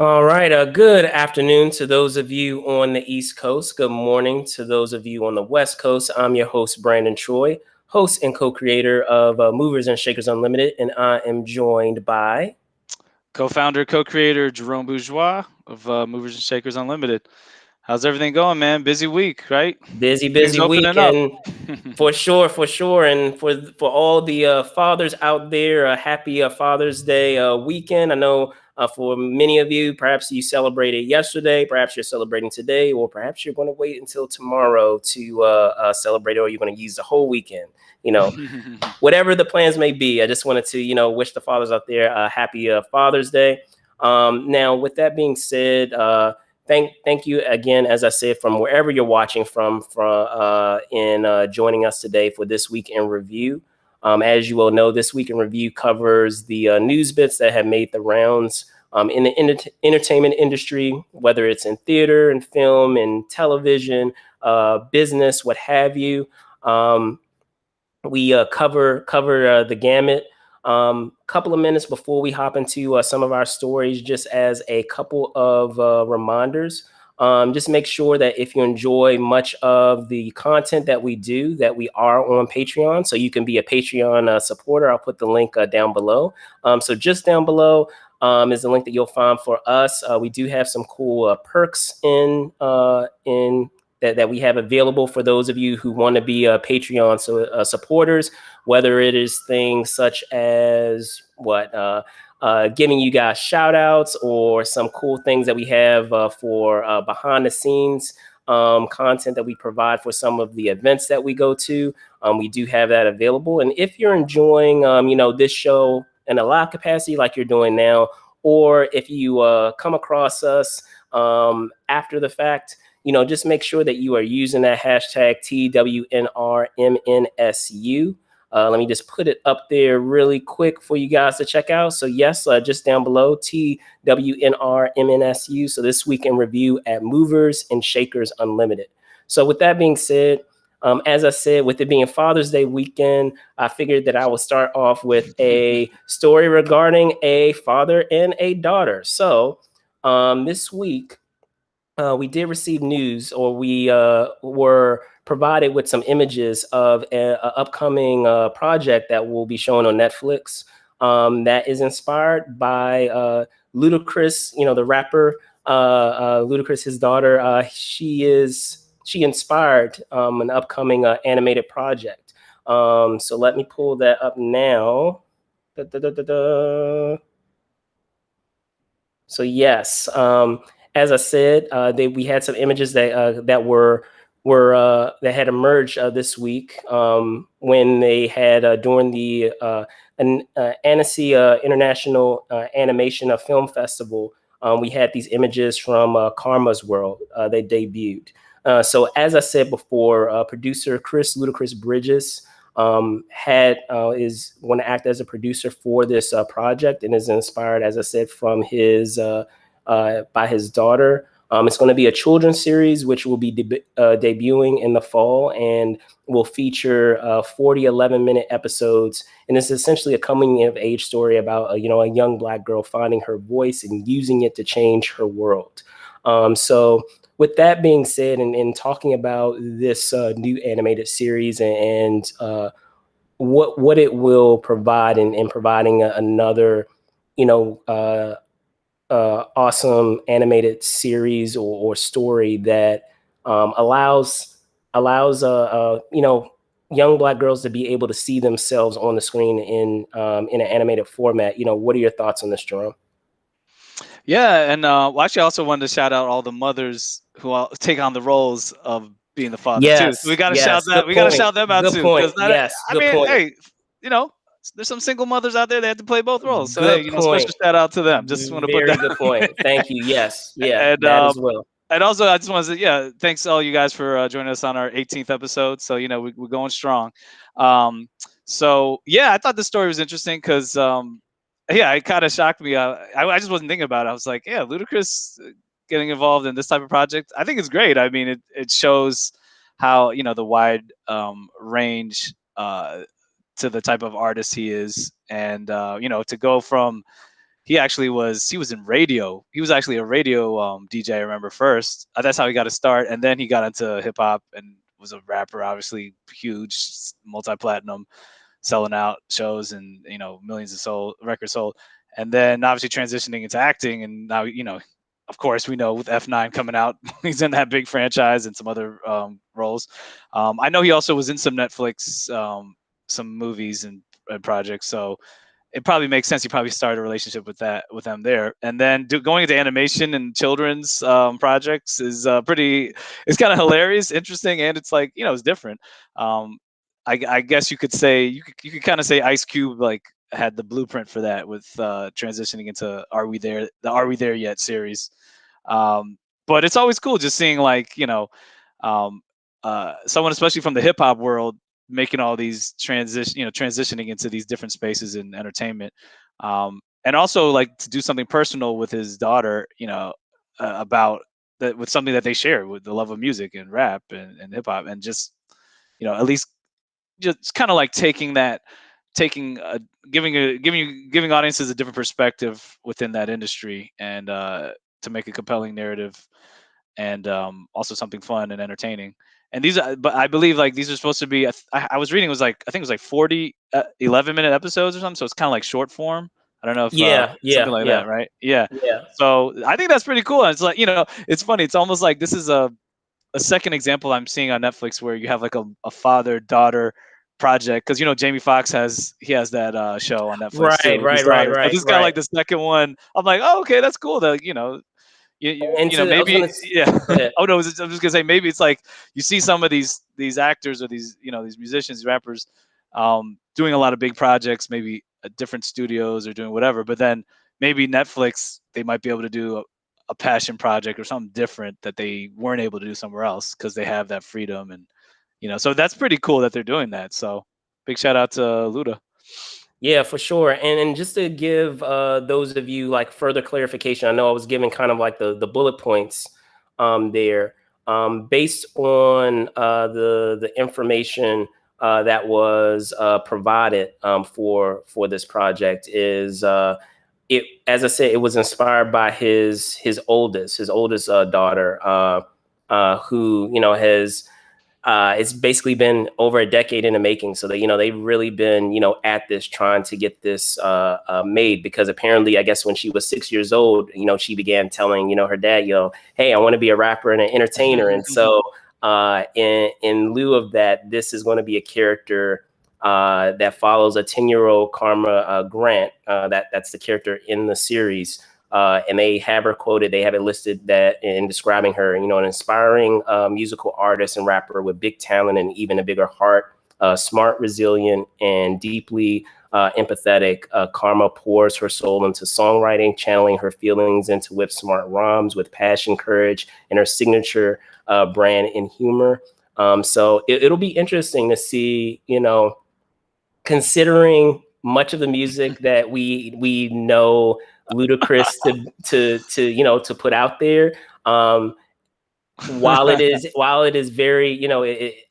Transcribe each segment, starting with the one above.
All right. Good afternoon to those of you on the East Coast. Good morning to those of you on the West Coast. I'm your host, Brandon Troy, host and co-creator of Movers and Shakers Unlimited, and I am joined by Co-founder, co-creator Jerome Bourgeois of Movers and Shakers Unlimited. How's everything going, man? Busy week, right? busy, Things busy week, opening up. and for sure, and for all the fathers out there, a happy Father's Day weekend. I know for many of you, perhaps you celebrated yesterday, perhaps you're celebrating today, or perhaps you're going to wait until tomorrow to celebrate, or you're going to use the whole weekend. You know, whatever the plans may be, I just wanted to wish the fathers out there a happy Father's Day. Now, with that being said. Thank you again, as I said, from wherever you're watching from in joining us today for This Week in Review. As you will know, This Week in Review covers the news bits that have made the rounds in the entertainment industry, whether it's in theater and film and television, business, what have you. We cover the gamut. Couple of minutes before we hop into some of our stories, just as a couple of reminders. Just make sure that if you enjoy much of the content that we do, that we are on Patreon, so you can be a Patreon supporter. I'll put the link down below. So just down below is the link that you'll find for us. We do have some cool perks in that we have available for those of you who want to be Patreon supporters, whether it is things such as giving you guys shout outs or some cool things that we have for behind the scenes content that we provide for some of the events that we go to. We do have that available. And if you're enjoying, this show in a live capacity like you're doing now, or if you come across us after the fact, just make sure that you are using that hashtag TWnRMNSU. Let me just put it up there really quick for you guys to check out. So yes, just down below, TWnRMNSU. So This Week in Review at Movers and Shakers Unlimited. So with that being said, as I said, with it being Father's Day weekend, I figured that I will start off with a story regarding a father and a daughter. So this week, we did receive news, or we were provided with some images of an upcoming project that will be shown on Netflix that is inspired by Ludacris, the rapper Ludacris, his daughter. She inspired an upcoming animated project. So let me pull that up now. Da, da, da, da, da. So yes, as I said, we had some images that had emerged this week when they had during the Annecy International Animation Film Festival. We had these images from Karma's World. They debuted. So as I said before, producer Chris Ludacris Bridges is going to act as a producer for this project, and is inspired, as I said, from his by his daughter. It's going to be a children's series, which will be debuting in the fall, and will feature 40 11-minute episodes. And it's essentially a coming of age story about a young Black girl finding her voice and using it to change her world. So with that being said, and talking about this new animated series and what it will provide in providing another, awesome animated series or story that allows young Black girls to be able to see themselves on the screen in an animated format. What are your thoughts on this, Jerome? Yeah, and actually, I also wanted to shout out all the mothers who take on the roles of being the father too. So we Yes, got to shout yes. that. Good We got to point. shout them out Good too, point. because Yes, I good mean, point. hey, you know, there's some single mothers out there that have to play both roles. So hey, Good special point. shout out to them. Just want to put Very that. good point. Thank you. Yes, yeah, and that as well. and also, I just want to say, yeah, thanks to all you guys for joining us on our 18th episode. So we're going strong. So yeah, I thought this story was interesting because yeah, it kind of shocked me. I just wasn't thinking about it. I was like, yeah, Ludacris getting involved in this type of project, I think it's great. I mean, it shows how the wide range to the type of artist he is, and to go from he was in radio. He was actually a radio DJ. I remember first. That's how he got to start, and then he got into hip hop and was a rapper. Obviously, huge, multi-platinum, selling out shows and millions of records sold. And then obviously transitioning into acting, and now of course we know with F9 coming out, he's in that big franchise and some other roles. I know he also was in some Netflix, some movies and projects. So it probably makes sense. He probably started a relationship with them there, and then going into animation and children's projects is it's kind of hilarious, interesting, and it's like it's different. I guess you could say you could kind of say Ice Cube like had the blueprint for that with transitioning into the Are We There Yet series. But it's always cool just seeing like someone especially from the hip hop world making all these transitioning into these different spaces in entertainment, and also like to do something personal with his daughter, about that, with something that they share with the love of music and rap and hip hop, and just at least just kind of like taking giving audiences a different perspective within that industry, and to make a compelling narrative, and also something fun and entertaining. And but I believe like these are supposed to be. I was reading, it was like, I think it was like 40 11-minute episodes or something. So it's kind of like short form. I don't know if something like that, right? Yeah. Yeah. So I think that's pretty cool. And it's like it's funny. It's almost like this is a second example I'm seeing on Netflix where you have like a father daughter project, because Jamie Foxx has that show on Netflix too with his daughter. So this is kind of like the second one. I'm like, oh, okay, that's cool. That maybe, yeah. Oh no, I'm just gonna say maybe it's like you see some of these actors or these these musicians, rappers, doing a lot of big projects, maybe at different studios or doing whatever, but then maybe Netflix, they might be able to do a passion project or something different that they weren't able to do somewhere else because they have that freedom. And so that's pretty cool that they're doing that. So big shout out to Luda. Yeah, for sure. And just to give those of you like further clarification, I know I was giving kind of like the bullet points there, based on the information that was provided for this project. Is it, as I said, it was inspired by his oldest daughter, who has it's basically been over a decade in the making. So that they've really been at this, trying to get this made, because apparently I guess when she was 6 years old, she began telling her dad, hey, I want to be a rapper and an entertainer. And so in lieu of that, this is going to be a character that follows a 10-year-old Karma Grant. That's the character in the series. And they have her quoted, they have it listed that in describing her, an inspiring musical artist and rapper with big talent and even a bigger heart, smart, resilient, and deeply empathetic. Karma pours her soul into songwriting, channeling her feelings into whip smart rhymes with passion, courage, and her signature brand in humor. So it'll be interesting to see, considering much of the music that we know Ludacris to put out there, while it is very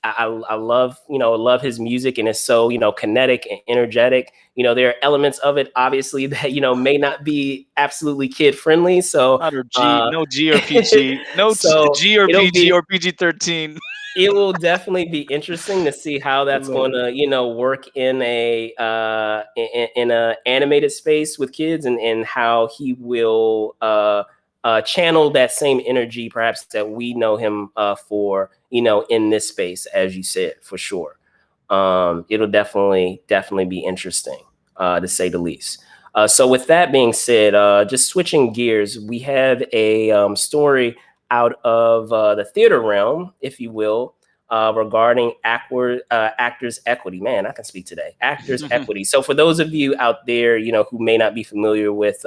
I love his music, and it's so kinetic and energetic. There are elements of it obviously that may not be absolutely kid friendly. So no G or PG, no so G or PG or PG-13. It will definitely be interesting to see how that's going to, work in a animated space with kids, and how he will channel that same energy, perhaps that we know him for, in this space, as you said, for sure. It'll definitely be interesting, to say the least. So with that being said, just switching gears, we have a story out of the theater realm, if you will, regarding actors equity. Man, I can speak today. Actors equity. So for those of you out there, who may not be familiar with,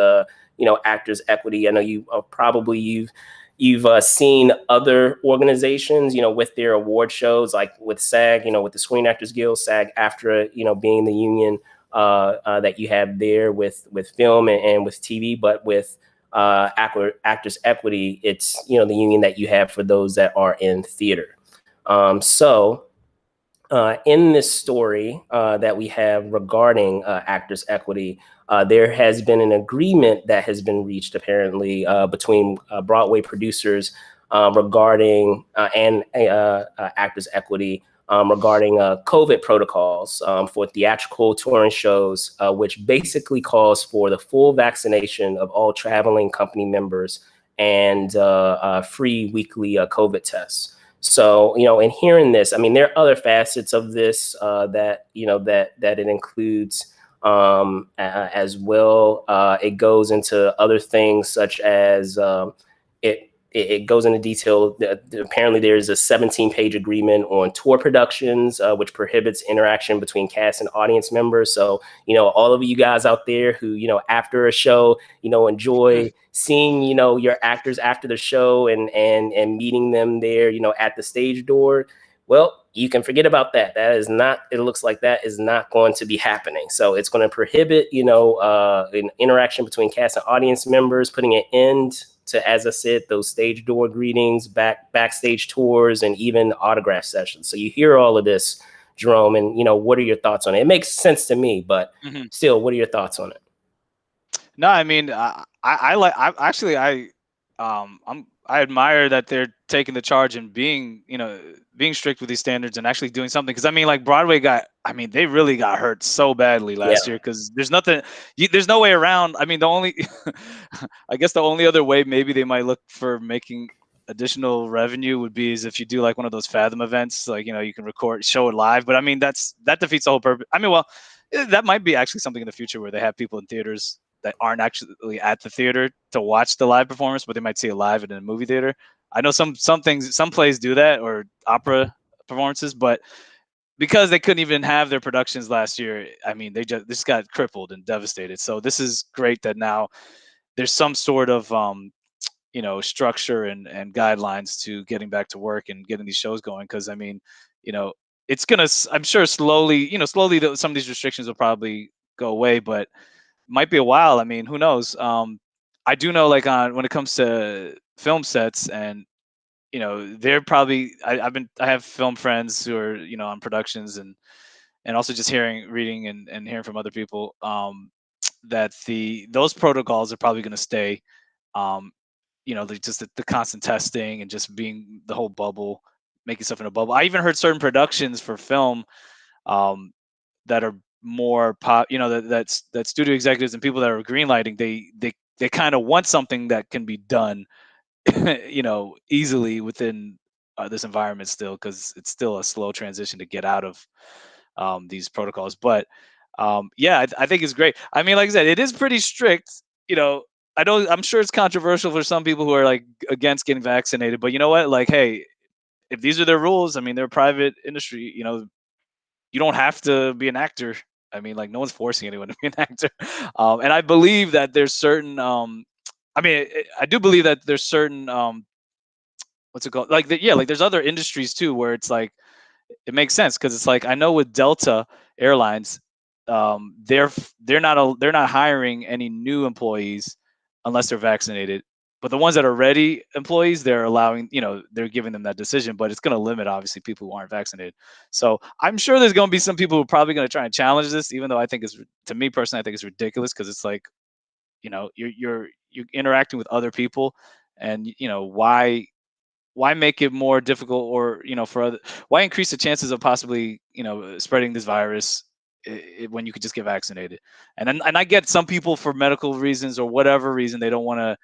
actors equity, I know you probably you've seen other organizations, with their award shows, like with SAG, with the Screen Actors Guild, SAG-AFTRA, being the union that you have there with film and with TV, but with actors equity, it's the union that you have for those that are in theater. So in this story that we have regarding actors equity, there has been an agreement that has been reached apparently between Broadway producers regarding and Actors Equity regarding COVID protocols for theatrical touring shows, which basically calls for the full vaccination of all traveling company members and free weekly COVID tests. So, in hearing this, I mean, there are other facets of this that it includes as well. It goes into other things such as it goes into detail. Apparently, there's a 17-page agreement on tour productions, which prohibits interaction between cast and audience members. So, all of you guys out there who, after a show, enjoy seeing, your actors after the show and meeting them there, at the stage door. Well, you can forget about that. That is not, it looks like that is not going to be happening. So it's going to prohibit, an interaction between cast and audience members, putting an end to, as I said, those stage door greetings, backstage tours, and even autograph sessions. So you hear all of this, Jerome, and what are your thoughts on it? It makes sense to me, but still, what are your thoughts on it? No, I mean, I admire that they're taking the charge and being strict with these standards and actually doing something. Because I mean, like Broadway they really got hurt so badly last year. Because there's no way around. I mean, I guess the only other way maybe they might look for making additional revenue would be is if you do like one of those Fathom events, like you can show it live. But I mean, that defeats the whole purpose. I mean, well, that might be actually something in the future where they have people in theaters that aren't actually at the theater to watch the live performance, but they might see it live in a movie theater. I know some plays do that, or opera performances, but because they couldn't even have their productions last year, I mean, they just got crippled and devastated. So this is great that now there's some sort of structure and guidelines to getting back to work and getting these shows going. Because I mean, it's gonna, I'm sure slowly some of these restrictions will probably go away, but might be a while. I mean, who knows? I do know, like, when it comes to film sets, and they're probably, I have film friends who are on productions, and also just reading and hearing from other people that those protocols are probably going to stay. Just the constant testing and just being the whole bubble, making stuff in a bubble. I even heard certain productions for film that are more pop, that studio executives and people that are greenlighting, they kind of want something that can be done easily within this environment still, because it's still a slow transition to get out of these protocols. But I think it's great. I mean, like I said, it is pretty strict. I'm sure it's controversial for some people who are like against getting vaccinated, but you know what, like, hey, if these are their rules, I mean, they're a private industry, you don't have to be an actor. I mean, like, no one's forcing anyone to be an actor. And I believe that there's certain, I do believe that there's certain, what's it called? Like, like there's other industries too, where it's like, it makes sense. Cause it's like, I know with Delta Airlines, they're not hiring any new employees unless they're vaccinated. But the ones that are ready employees, they're allowing, they're giving them that decision, but it's going to limit obviously people who aren't vaccinated. So I'm sure there's going to be some people who are probably going to try and challenge this, even though to me personally, I think it's ridiculous, because it's like, you're interacting with other people, and why make it more difficult, or why increase the chances of possibly spreading this virus when you could just get vaccinated? And I get some people, for medical reasons or whatever reason, they don't want to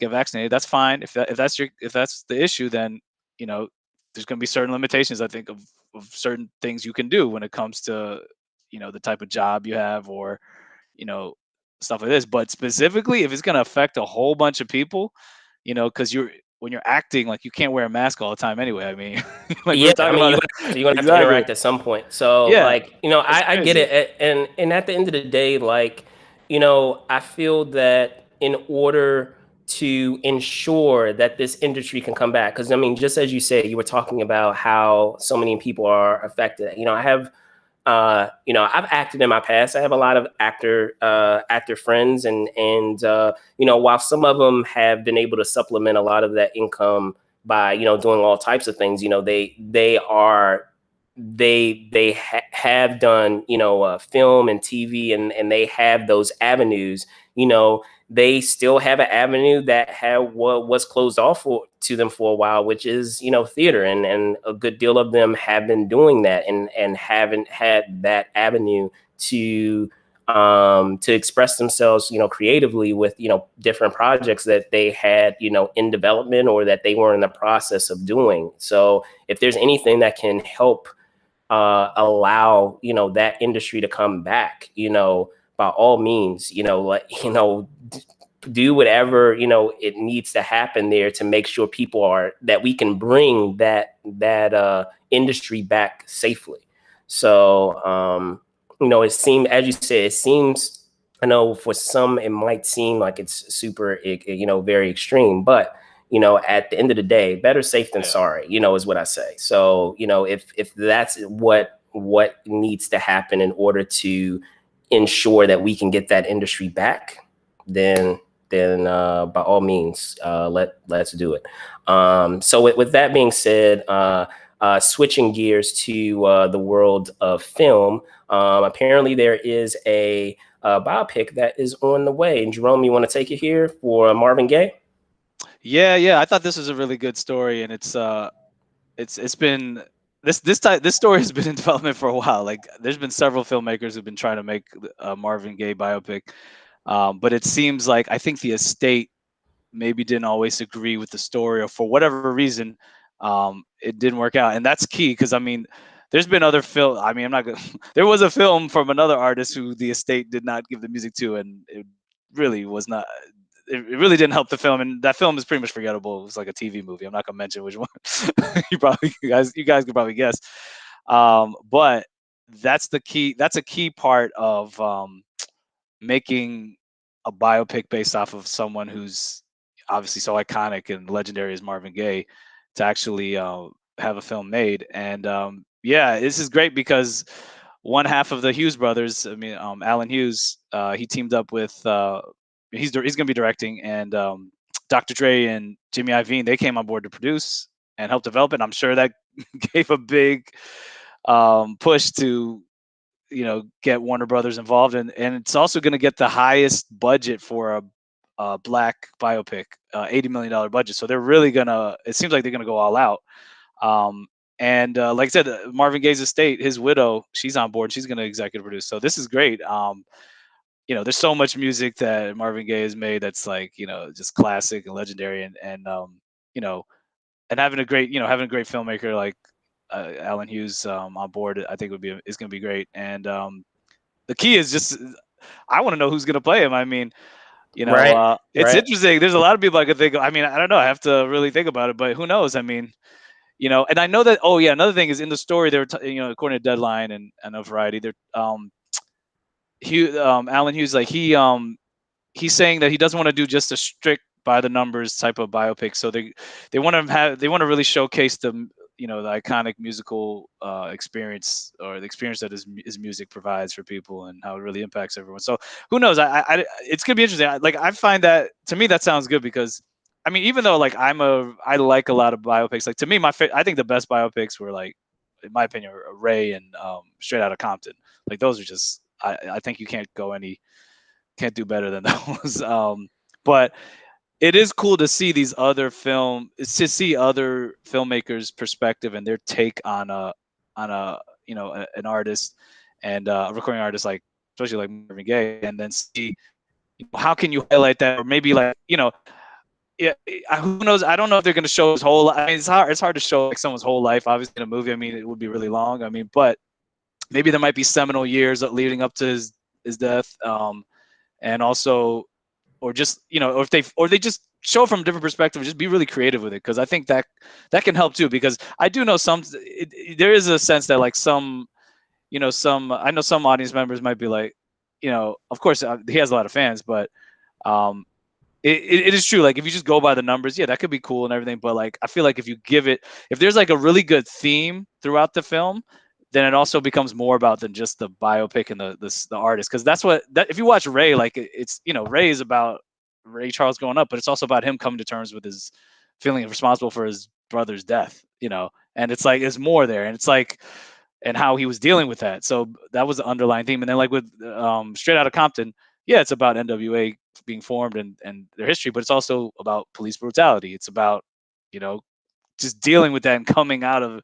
get vaccinated. That's fine. If that's the issue, then there's going to be certain limitations, I think, of certain things you can do when it comes to the type of job you have, or stuff like this. But specifically, if it's going to affect a whole bunch of people, because when you're acting, like, you can't wear a mask all the time anyway. I mean, like, we Yeah, were talking you're about gonna have to exactly. interact at some point. So, Yeah, like, it's I get crazy. it, and at the end of the day, like, I feel that in order to ensure that this industry can come back, because I mean, just as you said, you were talking about how so many people are affected. I have I've acted in my past. I have a lot of actor friends, and while some of them have been able to supplement a lot of that income by doing all types of things, they are have done, film and TV, and they have those avenues. They still have an avenue that was closed off to them for a while, which is, theater, and a good deal of them have been doing that, and haven't had that avenue to express themselves, creatively with, different projects that they had, in development, or that they were in the process of doing. So if there's anything that can help allow, that industry to come back, by all means, do whatever, it needs to happen there to make sure that we can bring that industry back safely. So it seems, as you said, I know for some it might seem like it's super, very extreme, but at the end of the day, better safe than sorry, is what I say. So, if that's what needs to happen in order to ensure that we can get that industry back, then by all means, let's do it. So with that being said, switching gears to the world of film, apparently there is a biopic that is on the way. And Jerome, you want to take it here for Marvin Gaye? Yeah. I thought this was a really good story, and it's been this story has been in development for a while. Like, there's been several filmmakers who've been trying to make a Marvin Gaye biopic, but it seems like, I think the estate maybe didn't always agree with the story, or for whatever reason, it didn't work out. And that's key, because I mean, there's been other film. I mean, I'm not gonna. There was a film from another artist who the estate did not give the music to, and it really was not. It really didn't help the film, and that film is pretty much forgettable. It was like a TV movie. I'm not gonna mention which one. You guys could probably guess. But that's the key. That's a key part of making a biopic based off of someone who's obviously so iconic and legendary as Marvin Gaye, to actually have a film made. And yeah, this is great because one half of the Hughes brothers, I mean, Alan Hughes, he teamed up with, he's going to be directing, and Dr. Dre and Jimmy Iovine, they came on board to produce and help develop it. I'm sure that gave a big push to get Warner Brothers involved, and it's also going to get the highest budget for a black biopic, $80 million budget. So they're really gonna. It seems like they're gonna go all out. And like I said, Marvin Gaye's estate, his widow, she's on board. She's gonna executive produce. So this is great. There's so much music that Marvin Gaye has made that's like just classic and legendary, you know, and having a great filmmaker like Alan Hughes on board, I think is going to be great. And the key is just, I want to know who's going to play him. I mean, it's interesting. There's a lot of people I could think of. I mean, I don't know. I have to really think about it, but who knows? I mean, and I know that. Oh yeah, another thing is, in the story they were, according to Deadline and a Variety, they're Alan Hughes, like he's saying that he doesn't want to do just a strict by the numbers type of biopic. So they want to really showcase the the iconic musical experience, or the experience that his music provides for people, and how it really impacts everyone. So who knows? It's gonna be interesting. I find that, to me, that sounds good, because I mean, even though like I like a lot of biopics. Like, to me, I think the best biopics were, like, in my opinion, Ray and Straight Outta Compton. Like, those are just, I think you can't do better than those. But it is cool to see to see other filmmakers' perspective and their take on an artist, and a recording artist, like, especially like Marvin Gaye, and then see how can you highlight that, or maybe, like, yeah, who knows? I don't know if they're going to show his whole. I mean, it's hard to show like someone's whole life, obviously, in a movie. I mean, it would be really long. I mean, but maybe there might be seminal years leading up to his death, and also, or just or they just show from a different perspective, just be really creative with it, because I think that can help too, because I do know there is a sense that, like, I know some audience members might be like, of course, he has a lot of fans, but it is true, like, if you just go by the numbers, yeah, that could be cool and everything, but like, I feel like if there's like a really good theme throughout the film, then it also becomes more about than just the biopic and the artist, because if you watch Ray, like, it's Ray is about Ray Charles growing up, but it's also about him coming to terms with his feeling responsible for his brother's death, and it's like, it's more there, and it's like, and how he was dealing with that. So that was the underlying theme. And then like with Straight Outta Compton, yeah, it's about NWA being formed and their history, but it's also about police brutality. It's about, you know, just dealing with that and coming out of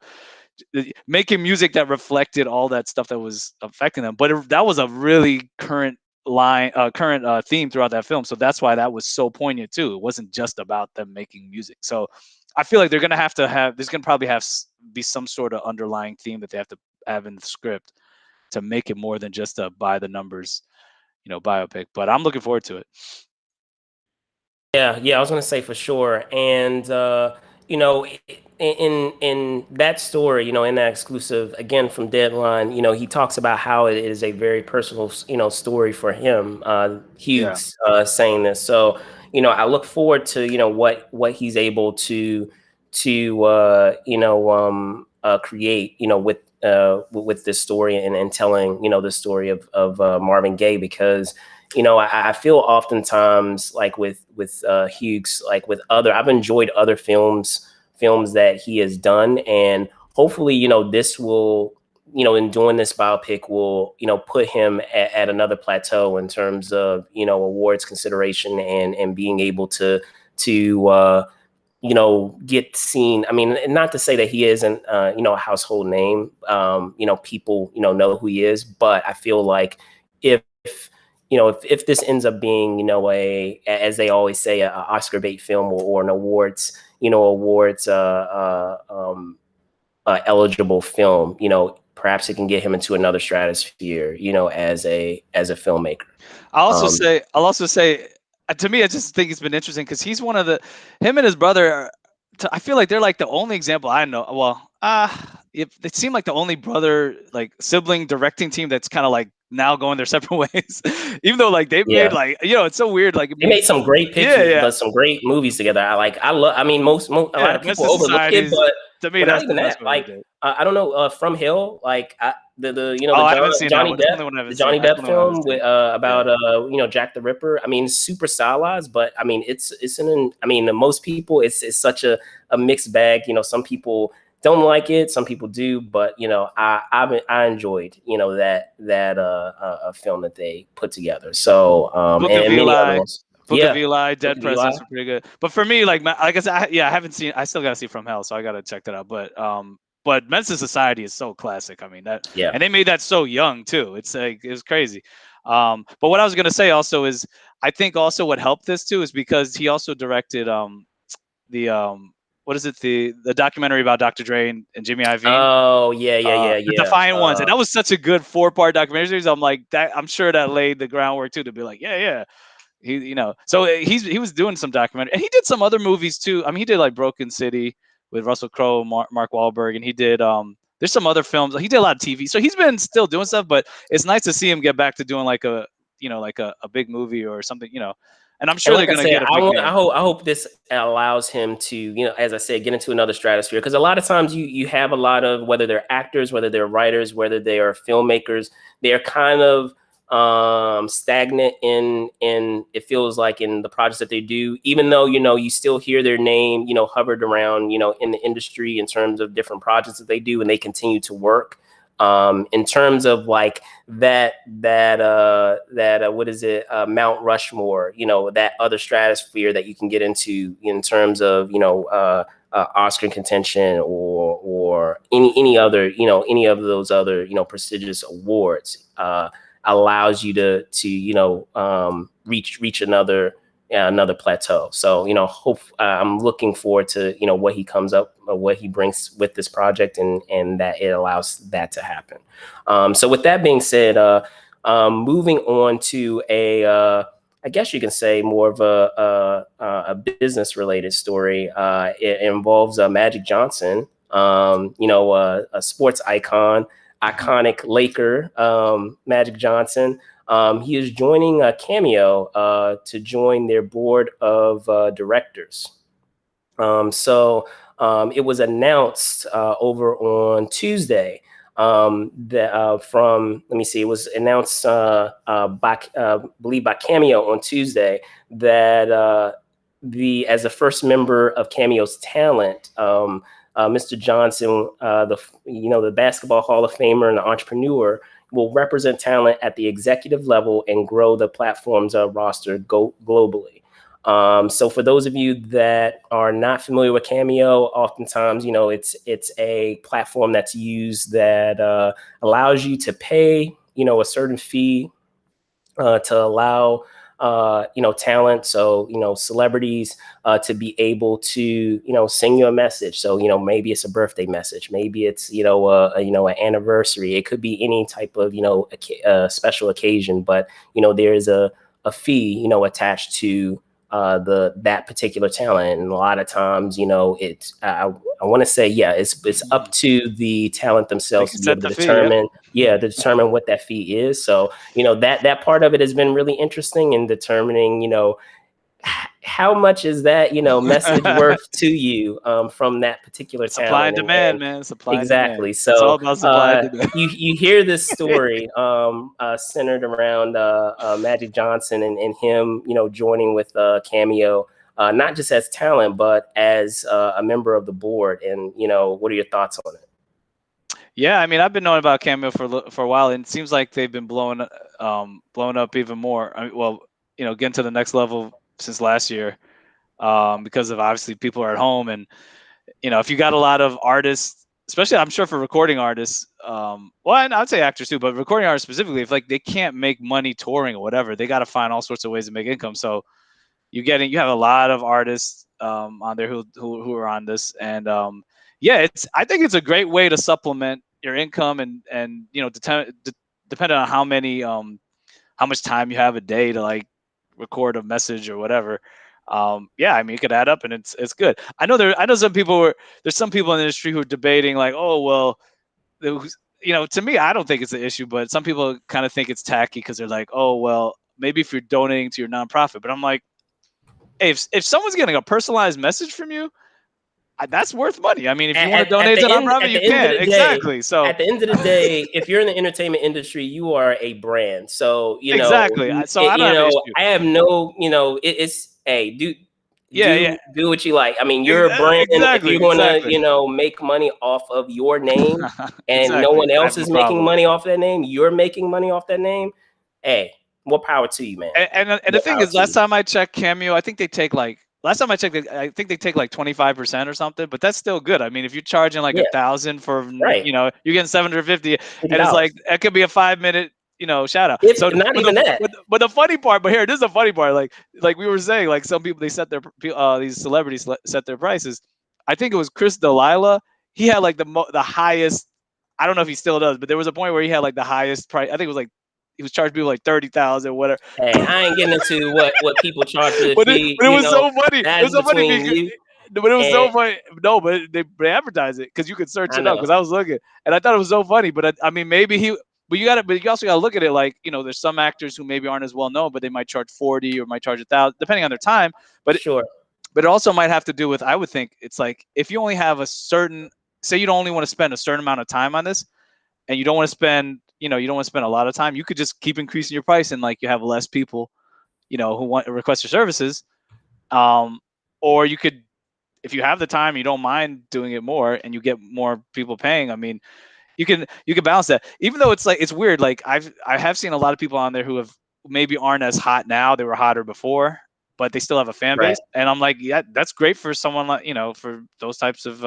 making music that reflected all that stuff that was affecting them. But that was a really current theme throughout that film. So that's why that was so poignant too. It wasn't just about them making music. So I feel like they're gonna have to have. There's gonna probably be some sort of underlying theme that they have to have in the script to make it more than just a by the numbers, biopic. But I'm looking forward to it. Yeah, I was gonna say for sure, and you know, in that story, in that exclusive again from Deadline, he talks about how it is a very personal, story for him. Yeah. Hughes saying this, so I look forward to what he's able to create, with this story and telling the story of Marvin Gaye because. I feel oftentimes like with Hughes, like with I've enjoyed other films that he has done, and hopefully, this will, in doing this biopic will, put him at another plateau in terms of, awards consideration and being able to get seen. I mean, not to say that he isn't, a household name. People, know who he is, but I feel like if if this ends up being, as they always say, a Oscar bait film or an awards eligible film, perhaps it can get him into another stratosphere, as a filmmaker. I'll also say, to me, I just think it's been interesting because he's him and his brother. I feel like they're like the only example I know. Well, they seem like the only brother, like sibling directing team that's kind of like now going their separate ways. Even though like they've made like it's so weird. Like they made some great pictures, but some great movies together. I love. I mean, most a lot of people overlook it, but to me, not even that. Like I don't know, From Hill, like the Johnny Depp, the Johnny Depp film with about Jack the Ripper. I mean, super stylized, but I mean, most people, it's such a mixed bag. Some people don't like it, some people do, but I enjoyed that a film that they put together. So Book and many other ones. Book of Eli, Dead Presidents were pretty good. But for me, like I guess I haven't seen. I still gotta see From Hell, so I gotta check that out. But Menace to Society is so classic. I mean and they made that so young too. It's like it was crazy. But what I was gonna say also is I think also what helped this too is because he also directed the what is it, the documentary about Dr. Dre and Jimmy Iovine. Oh yeah. The Defiant Ones, and that was such a good 4-part documentary series. I'm like that. I'm sure that laid the groundwork too to be like so he was doing some documentary, and he did some other movies too. I mean, he did like Broken City with Russell Crowe, Mark Wahlberg, and he did there's some other films. He did a lot of TV, so he's been still doing stuff. But it's nice to see him get back to doing like a big movie or something. And I'm sure they're going to get a big name. I hope this allows him to, as I said, get into another stratosphere. Because a lot of times you have a lot of, whether they're actors, whether they're writers, whether they are filmmakers, they're kind of stagnant in it feels like in the projects that they do, even though you still hear their name hovered around in the industry in terms of different projects that they do, and they continue to work. In terms of like that what is it, Mount Rushmore, that other stratosphere that you can get into in terms of Oscar contention or any other any of those other prestigious awards, allows you to reach another plateau. So I'm looking forward to what he comes up, what he brings with this project, and that it allows that to happen. So with that being said, moving on to I guess you can say more of a business related story. It involves Magic Johnson, a sports iconic Laker, Magic Johnson. He is joining CAMEO to join their board of directors. So it was announced over on Tuesday that let me see, it was announced believe by CAMEO on Tuesday that as the first member of CAMEO's talent, Mr. Johnson, the Basketball Hall of Famer and the entrepreneur, will represent talent at the executive level and grow the platform's roster globally. So for those of you that are not familiar with Cameo, oftentimes, it's a platform that's used that allows you to pay, a certain fee to allow talent, so celebrities, to be able to send you a message. So maybe it's a birthday message, maybe it's an anniversary. It could be any type of special occasion, but there is a fee attached to that particular talent. And a lot of times it's I want to say it's up to the talent themselves to be able to determine determine what that fee is. So that part of it has been really interesting in determining how much is that message worth to you from that particular supply talent. and demand, man. Supply exactly. and demand. So it's all about supply and demand. you hear this story centered around Magic Johnson and him joining with Cameo, not just as talent but as a member of the board. And what are your thoughts on it? Yeah, I mean, I've been knowing about Cameo for a while, and it seems like they've been blown up even more. I mean, getting to the next level since last year, because of obviously people are at home, and if you got a lot of artists, especially I'm sure for recording artists, and I'd say actors too, but recording artists specifically, if like they can't make money touring or whatever, they got to find all sorts of ways to make income. So you have a lot of artists on there who are on this, and I think it's a great way to supplement your income, and depending on how much time you have a day to like record a message or whatever. I mean, it could add up, and it's good. I know there's some people in the industry who are debating like, oh well, to me, I don't think it's an issue, but some people kind of think it's tacky because they're like, oh well, maybe if you're donating to your nonprofit. But I'm like, hey, if someone's getting a personalized message from you, that's worth money. I mean, if you want to donate to nonprofit, you can. Exactly. So at the end of the day, if you're in the entertainment industry, you are a brand. So exactly. So I don't have an issue. I have no, it's do what you like. I mean, you're a brand. Exactly, if you're going to make money off of your name, and no one else is making money off that name, you're making money off that name. Hey, more power to you, man. And the thing is, last time I checked Cameo, I think they take like. Last time I checked, I think they take like 25% or something, but that's still good. I mean, if you're charging like $1,000 for, you're getting 750, and it's like it could be a 5-minute, shout out. So not even that. But the funny part, this is the funny part. Like we were saying, like some people, they set their these celebrities set their prices. I think it was Chris D'Elia. He had like the highest. I don't know if he still does, but there was a point where he had like the highest price. I think it was like. He was charging people like 30,000, whatever. Hey, I ain't getting into what people charge for the fee. But it was so funny. It was so funny. But it was so funny. No, but they advertise it because you could search it up. Because I was looking, and I thought it was so funny. But I mean, maybe but you also gotta look at it like there's some actors who maybe aren't as well known, but they might charge 40 or might charge 1,000, depending on their time. But sure. But it also might have to do with, I would think, it's like if you only have say you don't only want to spend a certain amount of time on this, and you don't want to spend. You don't want to spend a lot of time. You could just keep increasing your price, and like you have less people, who want to request your services. Or you could, if you have the time, you don't mind doing it more, and you get more people paying. I mean, you can balance that. Even though it's weird. Like I have seen a lot of people on there who maybe aren't as hot now. They were hotter before, but they still have a fan base. And I'm like, yeah, that's great for someone like for those types of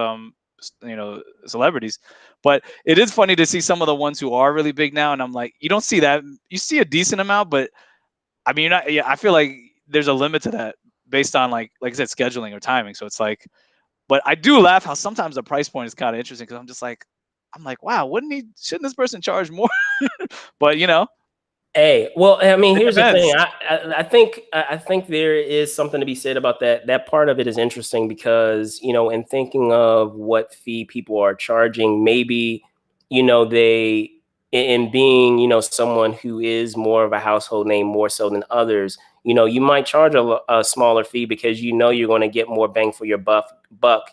celebrities. But it is funny to see some of the ones who are really big now, and I'm like, you don't see that. You see a decent amount, but I mean, I feel like there's a limit to that based on like I said, scheduling or timing. So it's like, but I do laugh how sometimes the price point is kind of interesting because I'm like, wow, shouldn't this person charge more? But Hey, well, I mean, here's the thing. I think there is something to be said about that. That part of it is interesting because, in thinking of what fee people are charging, maybe, they, in being, someone who is more of a household name more so than others, you might charge a smaller fee because you're going to get more bang for your buck.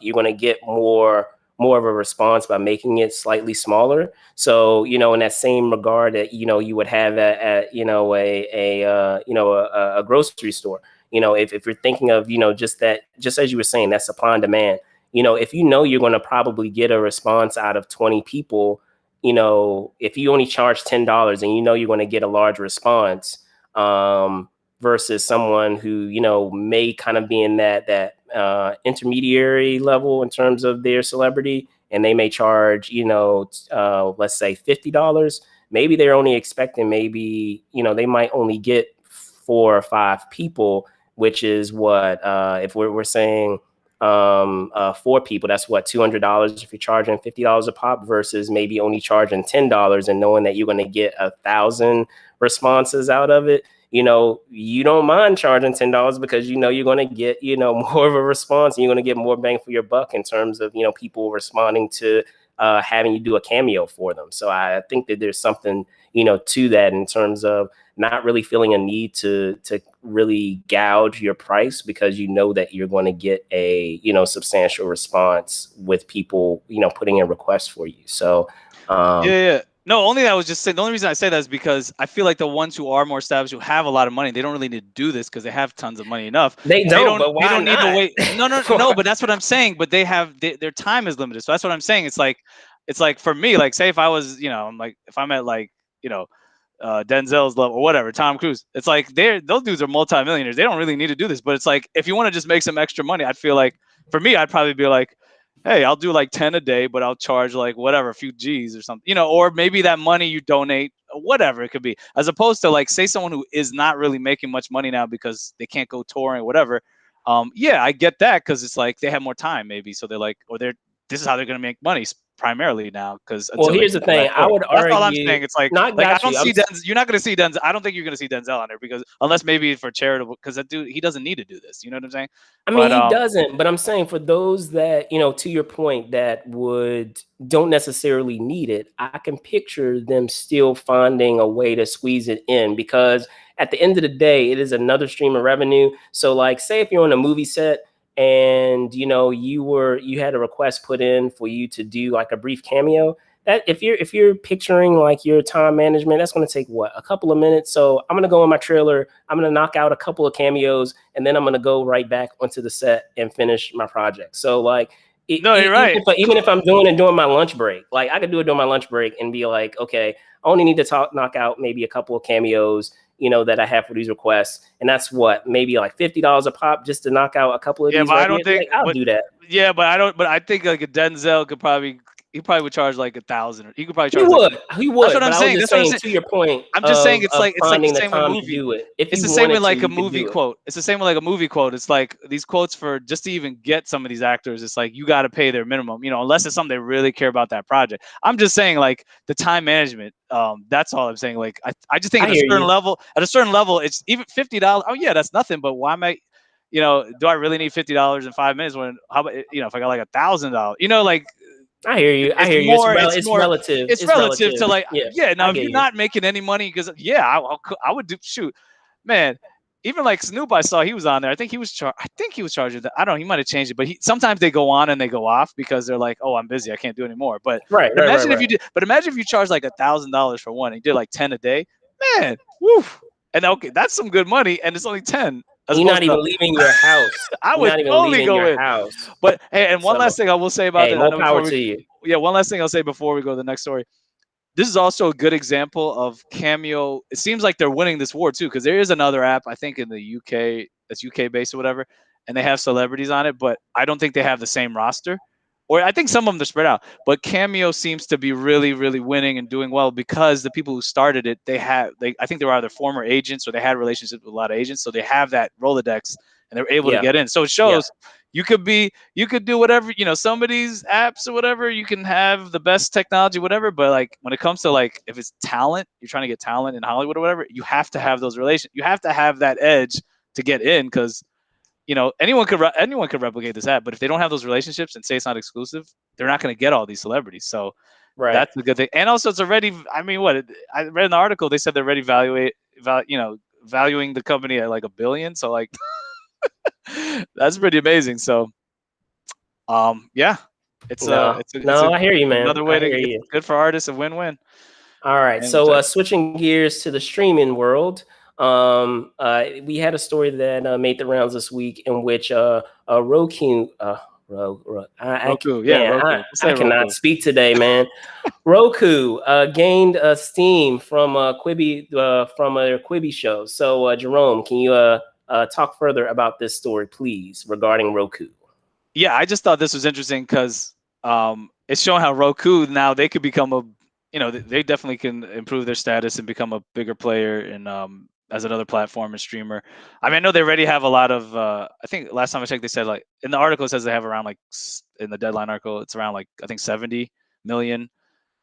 You're going to get more of a response by making it slightly smaller. So, in that same regard that, you would have at a grocery store, if you're thinking of, just as you were saying, that supply and demand, if you know you're going to probably get a response out of 20 people, if you only charge $10 and you're going to get a large response, versus someone who, may kind of be in that intermediary level in terms of their celebrity, and they may charge, let's say $50. Maybe they're only expecting they might only get 4 or 5 people, which is what, if we're saying 4 people, that's what, $200 if you're charging $50 a pop, versus maybe only charging $10 and knowing that you're going to get 1,000 responses out of it. You don't mind charging $10 because you're going to get more of a response, and you're going to get more bang for your buck in terms of people responding to having you do a cameo for them. So I think that there's something to that in terms of not really feeling a need to really gouge your price, because that you're going to get a substantial response with people putting in requests for you. So yeah. No, only that I was just saying. The only reason I say that is because I feel like the ones who are more established, who have a lot of money, they don't really need to do this because they have tons of money enough. They don't. But why they don't not? need to wait. No. But that's what I'm saying. But their time is limited. So that's what I'm saying. It's like for me, like say if I was, I'm like if I'm at like Denzel's level or whatever, Tom Cruise. It's like those dudes are multimillionaires. They don't really need to do this. But it's like if you want to just make some extra money, I'd feel like for me, I'd probably be like, hey, I'll do like 10 a day, but I'll charge like whatever, a few G's or something, or maybe that money you donate, whatever it could be, as opposed to like say someone who is not really making much money now because they can't go touring or whatever. Yeah, I get that, because it's like they have more time maybe, so they're like, or this is how they're going to make money primarily now, because here's the thing. I would argue. That's all I'm saying. It's like I don't see Denzel. You're not going to see Denzel. I don't think you're going to see Denzel on there, because unless maybe for charitable, because that dude, he doesn't need to do this. You know what I'm saying? I mean, he doesn't, but I'm saying for those that, to your point, that don't necessarily need it, I can picture them still finding a way to squeeze it in, because at the end of the day, it is another stream of revenue. So like, say if you're on a movie set and, you had a request put in for you to do like a brief cameo, that if you're picturing like your time management, that's going to take a couple of minutes. So I'm going to go in my trailer, I'm going to knock out a couple of cameos, and then I'm going to go right back onto the set and finish my project. So like, you're right. Even if I'm doing it during my lunch break, like I could do it during my lunch break and be like, okay, I only need to knock out maybe a couple of cameos, that I have for these requests, and that's what, maybe like $50 a pop just to knock out a couple of these. But I don't think I'll do that. Yeah, but I don't. But I think like a Denzel could probably. He probably would charge like 1,000. He could probably charge. He would. That's what I'm saying. That's what I'm saying. To your point, I'm just saying it's like the same with movie. Do it. It's the same with like a movie quote. It's the same with like a movie quote. It's like these quotes for just to even get some of these actors. It's like you got to pay their minimum. Unless it's something they really care about that project. I'm just saying like the time management. That's all I'm saying. Like I just think at a certain level, it's even $50. Oh yeah, that's nothing. But why am I? Do I really need $50 in 5 minutes when how about if I got like $1,000? Like. I hear you. It's relative. It's relative to like, now if you're not making any money, because I would do, shoot, man. Even like Snoop, I saw he was on there. I think he was charging that. I don't know. He might have changed it, but sometimes they go on and they go off because they're like, oh, I'm busy, I can't do anymore. But imagine if you charge like $1,000 for one, and you did like 10 a day, man. Woo. And okay, that's some good money, and it's only 10. You're not even leaving your house. I would totally go in. House. But hey, and one last thing I will say about that. More power to you. Yeah, one last thing I'll say before we go to the next story. This is also a good example of Cameo. It seems like they're winning this war too, because there is another app, I think in the UK, that's UK based or whatever, and they have celebrities on it, but I don't think they have the same roster. Or I think some of them are spread out, but Cameo seems to be really, really winning and doing well because the people who started it, I think they were either former agents or they had relationships with a lot of agents, so they have that Rolodex and they're able to get in. So it shows you could do whatever, some of these apps or whatever, you can have the best technology, whatever, but like when it comes to like if it's talent, you're trying to get talent in Hollywood or whatever, you have to have those relations. You have to have that edge to get in, because anyone could replicate this app, but if they don't have those relationships and say it's not exclusive, they're not going to get all these celebrities. So that's the good thing. And also, it's already. I mean, I read in the article, they said they're already valuing the company at like $1 billion. So like, that's pretty amazing. So, yeah, I hear you, man. Another way it's good for artists, a win-win. All right, so switching gears to the streaming world. We had a story that made the rounds this week in which Roku Roku. Yeah, Man, Roku. We'll say I cannot Roku. speak today, man. Roku gained steam from Quibi from a Quibi show. So, Jerome, can you talk further about this story, please, regarding Roku? Yeah, I just thought this was interesting because it's showing how Roku now they could become a, they definitely can improve their status and become a bigger player in as another platform and streamer. I mean, I know they already have a lot of. I think last time I checked, they said like in the article it says they have around like in the Deadline article it's around like I think 70 million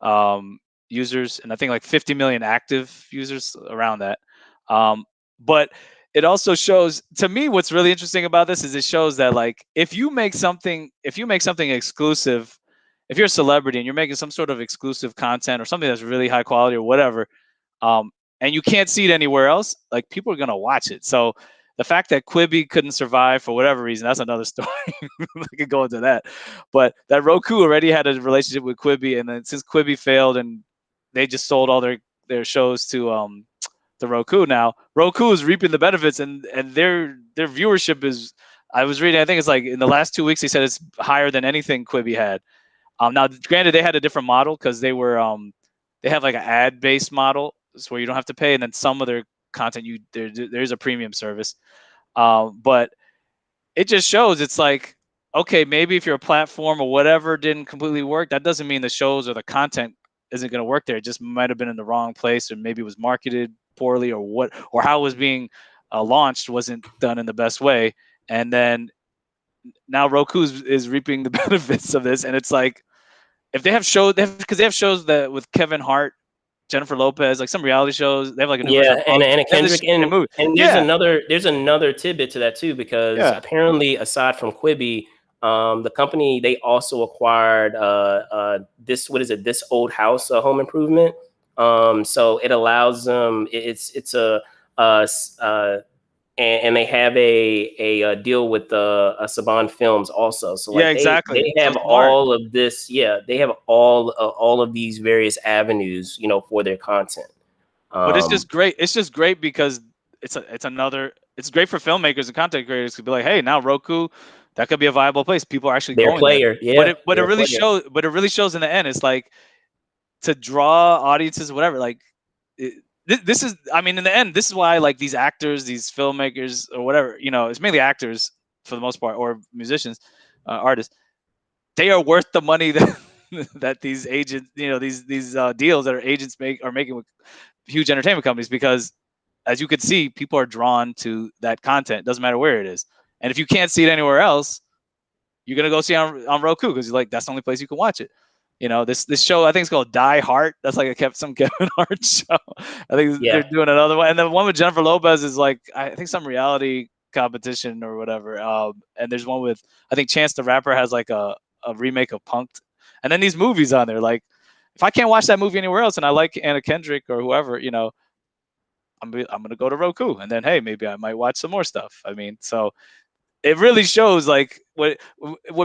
um, users and I think like 50 million active users around that. But it also shows to me what's really interesting about this is it shows that like if you make something exclusive, if you're a celebrity and you're making some sort of exclusive content or something that's really high quality or whatever, um, and you can't see it anywhere else, like people are gonna watch it. So the fact that Quibi couldn't survive for whatever reason, that's another story. I could go into that. But that Roku already had a relationship with Quibi, and then since Quibi failed and they just sold all their shows to the Roku now. Roku is reaping the benefits, and their viewership is. I was reading. I think it's like in the last 2 weeks, they said it's higher than anything Quibi had. Now, granted, they had a different model because they have like an ad based model, so where you don't have to pay, and then some of their content there's a premium service. But it just shows it's like okay, maybe if your platform or whatever didn't completely work, that doesn't mean the shows or the content isn't going to work there. It just might have been in the wrong place, or maybe it was marketed poorly, or or how it was being launched wasn't done in the best way. And then now Roku is reaping the benefits of this, and it's like if they have shows, because they have shows that with Kevin Hart, Jennifer Lopez, like some reality shows. They have like a new version Yeah, of Punk'd. and They have Kendrick, a movie. and Yeah, there's another tidbit to that too, because yeah. apparently aside from Quibi, the company they also acquired this, what is it, This Old House Home Improvement. So it allows them, it's a and they have a deal with Saban Films also. So Yeah, like exactly. they So have smart. all of this, yeah, they have all of these various avenues, for their content. But it's Um, just great. It's just great because it's great for filmmakers and content creators to be like, hey, now Roku, that could be a viable place. People are actually Their going there. player, yeah, But it their really player. shows. But it really shows in the end. It's like to draw audiences, whatever. Like this is. I mean, in the end, this is why like these actors, these filmmakers, or whatever. It's mainly actors for the most part, or musicians, artists. They are worth the money that that these agents, these deals that our agents are making with huge entertainment companies, because as you can see, people are drawn to that content. Doesn't matter where it is. And if you can't see it anywhere else, you're gonna go see it on Roku because you're like, that's the only place you can watch it. This show, I think it's called Die Hard. That's like some Kevin Hart show. I think they're Yeah, doing another one, and the one with Jennifer Lopez is like I think some reality competition or whatever. And there's one with I think Chance the Rapper has like a remake of Punk'd, and then these movies on there. Like, if I can't watch that movie anywhere else, and I like Anna Kendrick or whoever, I'm gonna go to Roku, and then hey, maybe I might watch some more stuff. I mean, so it really shows like when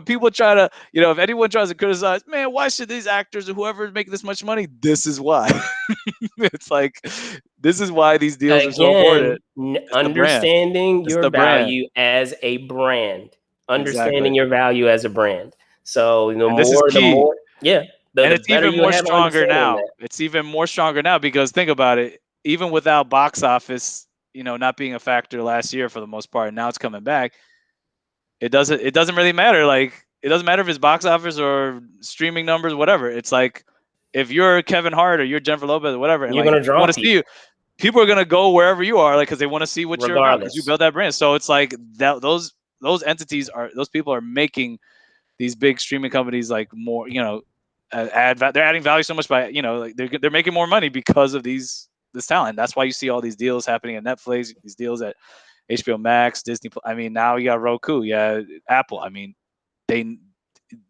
people try to, if anyone tries to criticize, man, why should these actors or whoever is making this much money? This is why. It's like this is why these deals are so again, important. It's the brand. understanding It's your the brand. value as a brand, Exactly. understanding your value as a brand. So And this is the key. more, yeah, And the it's better even you more have stronger understanding now. that. It's even more stronger now because think about it. Even without box office, not being a factor last year for the most part, and now it's coming back. It doesn't really matter. Like it doesn't matter if it's box office or streaming numbers, whatever. It's like if you're Kevin Hart or you're Jennifer Lopez or whatever, and You're like gonna people draw want to see people you, people are gonna go wherever you are, like because they want to see what you're about because you regardless. built that brand. So it's like that those entities are those people are making these big streaming companies like more, they're adding value so much by like they're making more money because of this talent. That's why you see all these deals happening at Netflix, these deals at HBO Max, Disney. I mean, now you got Roku, yeah, Apple. I mean, they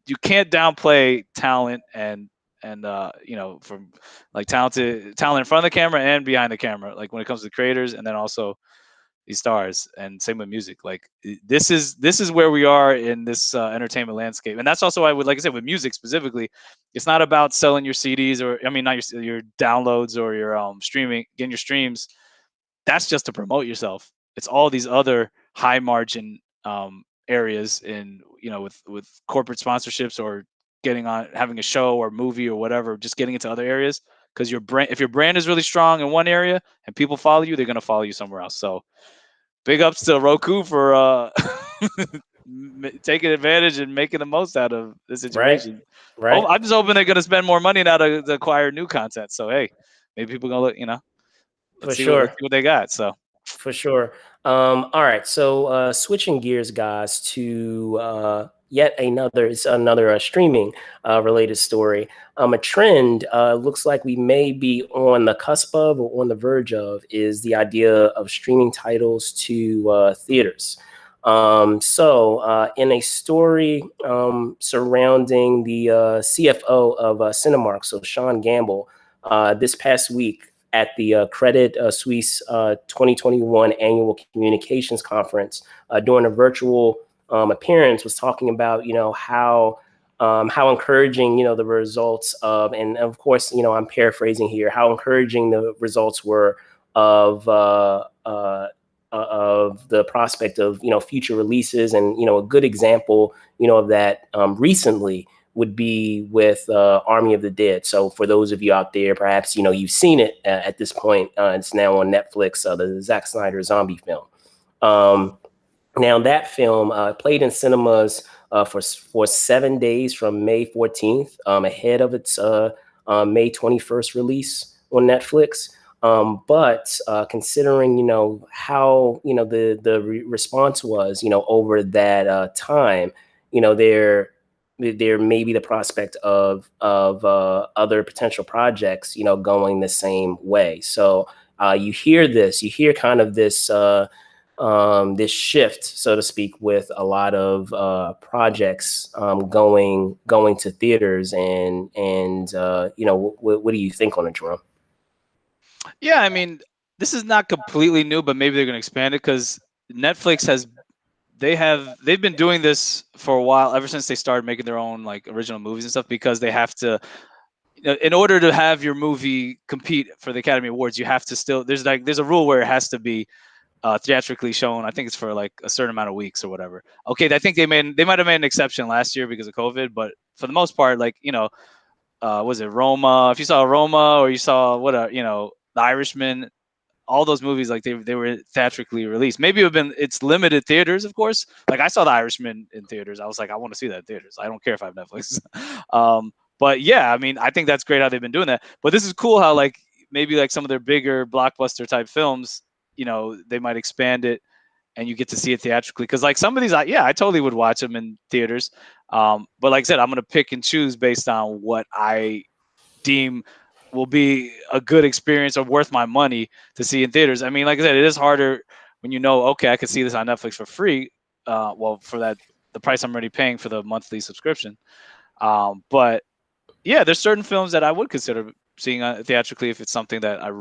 you can't downplay talent and from like talent in front of the camera and behind the camera, like when it comes to creators and then also these stars, and same with music. Like this is where we are in this entertainment landscape, and that's also why I would, like I said, with music specifically, it's not about selling your CDs, or I mean not your downloads or your streaming, getting your streams. That's just to promote yourself. It's all these other high margin areas in, with corporate sponsorships or having a show or movie or whatever, just getting into other areas, because if your brand is really strong in one area and people follow you, they're going to follow you somewhere else. So big ups to Roku for taking advantage and making the most out of the Right. situation. Right. I'm just hoping they're going to spend more money now to acquire new content. So hey, maybe people gonna look, For let's sure. see what they got. So For sure. All right. So switching gears, guys, to yet another, it's another streaming related story. A trend looks like we may be on the cusp of or on the verge of is the idea of streaming titles to theaters. In a story surrounding the CFO of Cinemark, so Sean Gamble, this past week, at the Credit Suisse 2021 Annual Communications Conference during a virtual appearance, was talking about how encouraging the results of, and of course I'm paraphrasing here, how encouraging the results were of the prospect of future releases. And a good example of that recently would be with Army of the Dead. So for those of you out there, perhaps you've seen it at this point. It's now on Netflix, the Zack Snyder zombie film. Now that film played in cinemas for 7 days from May 14th, ahead of its May 21st release on Netflix. But considering how the response was over that time, there may be the prospect of other potential projects going the same way. So you hear kind of this shift, so to speak, with a lot of projects going to theaters. And what do you think on it, Jerome? yeah, I mean, this is not completely new, but maybe they're going to expand it, because Netflix they've been doing this for a while, ever since they started making their own like original movies and stuff, because they have to, in order to have your movie compete for the Academy Awards, you have to still, there's a rule where it has to be theatrically shown. I think it's for like a certain amount of weeks or whatever. Okay, I think they might have made an exception last year because of COVID, but for the most part, like was it Roma? If you saw Roma, or you saw The Irishman, all those movies, like they were theatrically released. Maybe it's limited theaters, of course. Like I saw The Irishman in theaters. I was like, I want to see that in theaters. I don't care if I have Netflix. But yeah, I mean, I think that's great how they've been doing that. But this is cool how like maybe like some of their bigger blockbuster type films, they might expand it and you get to see it theatrically. Because like some of these, I totally would watch them in theaters. But like I said, I'm gonna pick and choose based on what I deem will be a good experience or worth my money to see in theaters. I mean, like I said, it is harder when okay, I can see this on Netflix for free. Well, for the price I'm already paying for the monthly subscription. But yeah, there's certain films that I would consider seeing theatrically if it's something that I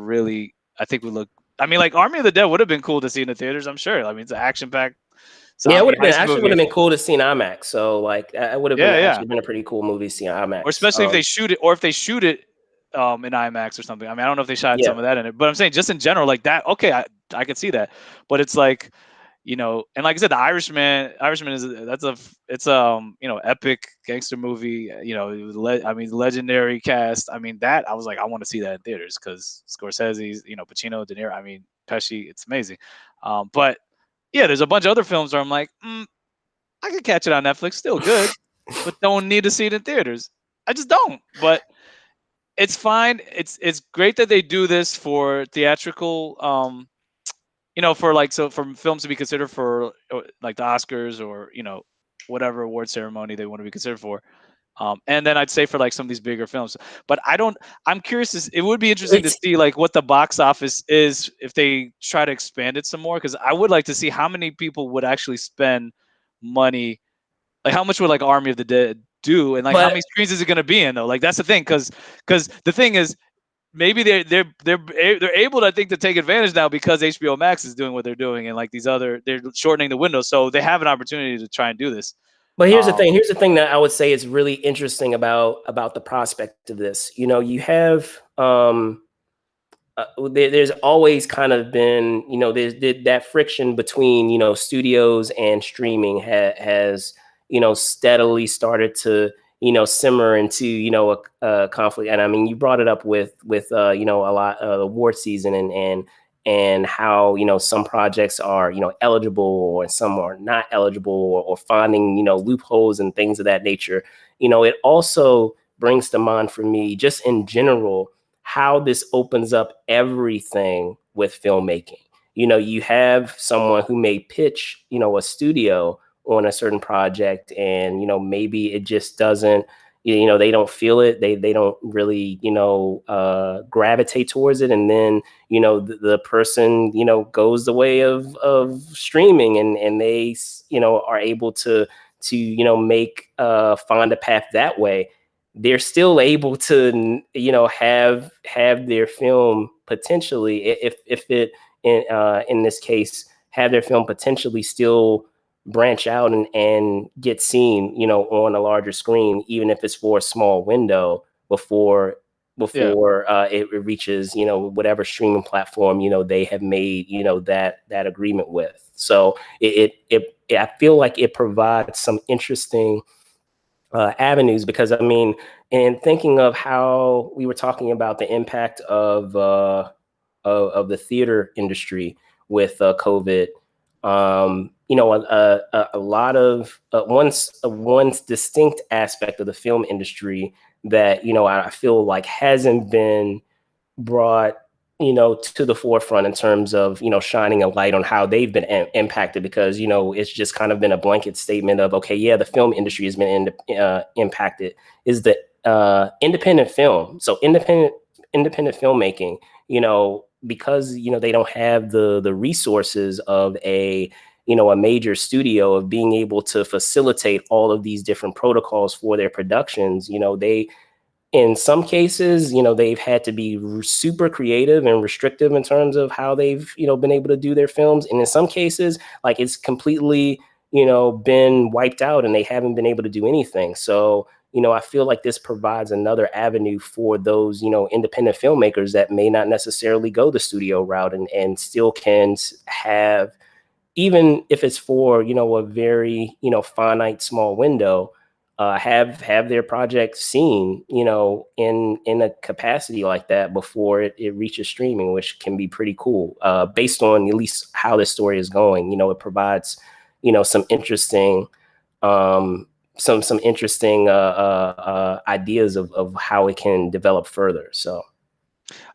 think would look. I mean, like Army of the Dead would have been cool to see in the theaters, I'm sure. I mean, it's an action-packed Yeah, it zombie would have been heist actually would movie. have been cool to see in IMAX. So like that would have been Yeah, yeah. actually been a pretty cool movie to see in Or IMAX. especially if they shoot it, or if they shoot it in IMAX or something. I mean, I don't know if they shot Yeah. some of that in it, but I'm saying just in general, like that. Okay, I could see that, but it's like, and like I said, The Irishman it's epic gangster movie. I mean, legendary cast. I mean, that I was like, I want to see that in theaters because Scorsese's, Pacino, De Niro. I mean, Pesci. It's amazing. But yeah, there's a bunch of other films where I'm like, I could catch it on Netflix, still good, but don't need to see it in theaters. I just don't. But it's fine. It's great that they do this for theatrical. For like, so for films to be considered for like the Oscars or whatever award ceremony they want to be considered for. And then I'd say for like some of these bigger films, but I'm curious. It would be interesting to It's see like what the box office is if they try to expand it some more, because I would like to see how many people would actually spend money. Like how much would like Army of the Dead do, and like how but many screens is it going to be in though? Like that's the thing, because the thing is, maybe they're able, I think, to take advantage now because HBO Max is doing what they're doing, and like they're shortening the window, so they have an opportunity to try and do this. But here's the Um, thing. Here's the thing that I would say is really interesting about the prospect of this. You have there's always kind of been, there's that friction between, studios and streaming has, steadily started to, simmer into, a conflict. And I mean, you brought it up with a lot of award season and how, some projects are, eligible or some are not eligible, or finding, loopholes and things of that nature. It also brings to mind for me, just in general, how this opens up everything with filmmaking. You have someone who may pitch, a studio on a certain project, and, maybe it just doesn't, they don't feel it. They don't really, gravitate towards it. And then, the person, goes the way of streaming, and they, are able to, make, find a path that way. They're still able to, have their film potentially, if it in this case, have their film potentially still branch out and get seen, on a larger screen, even if it's for a small window before it reaches, whatever streaming platform, they have made, that agreement with. So I feel like it provides some interesting avenues, because I mean, in thinking of how we were talking about the impact of the theater industry with COVID, a lot of one distinct aspect of the film industry that, I feel like hasn't been brought, to the forefront in terms of, shining a light on how they've been impacted, because, it's just kind of been a blanket statement of, okay, yeah, the film industry has been impacted, is the independent film. So independent filmmaking, because, they don't have the resources of a major studio, of being able to facilitate all of these different protocols for their productions. They, in some cases, they've had to be super creative and restrictive in terms of how they've, been able to do their films. And in some cases, like, it's completely, been wiped out and they haven't been able to do anything. So, I feel like this provides another avenue for those, independent filmmakers that may not necessarily go the studio route, and still can have, even if it's for, a very, finite small window, have their project seen, in a capacity like that before it reaches streaming, which can be pretty cool, based on at least how this story is going. It provides, some interesting, some interesting ideas of how it can develop further. So.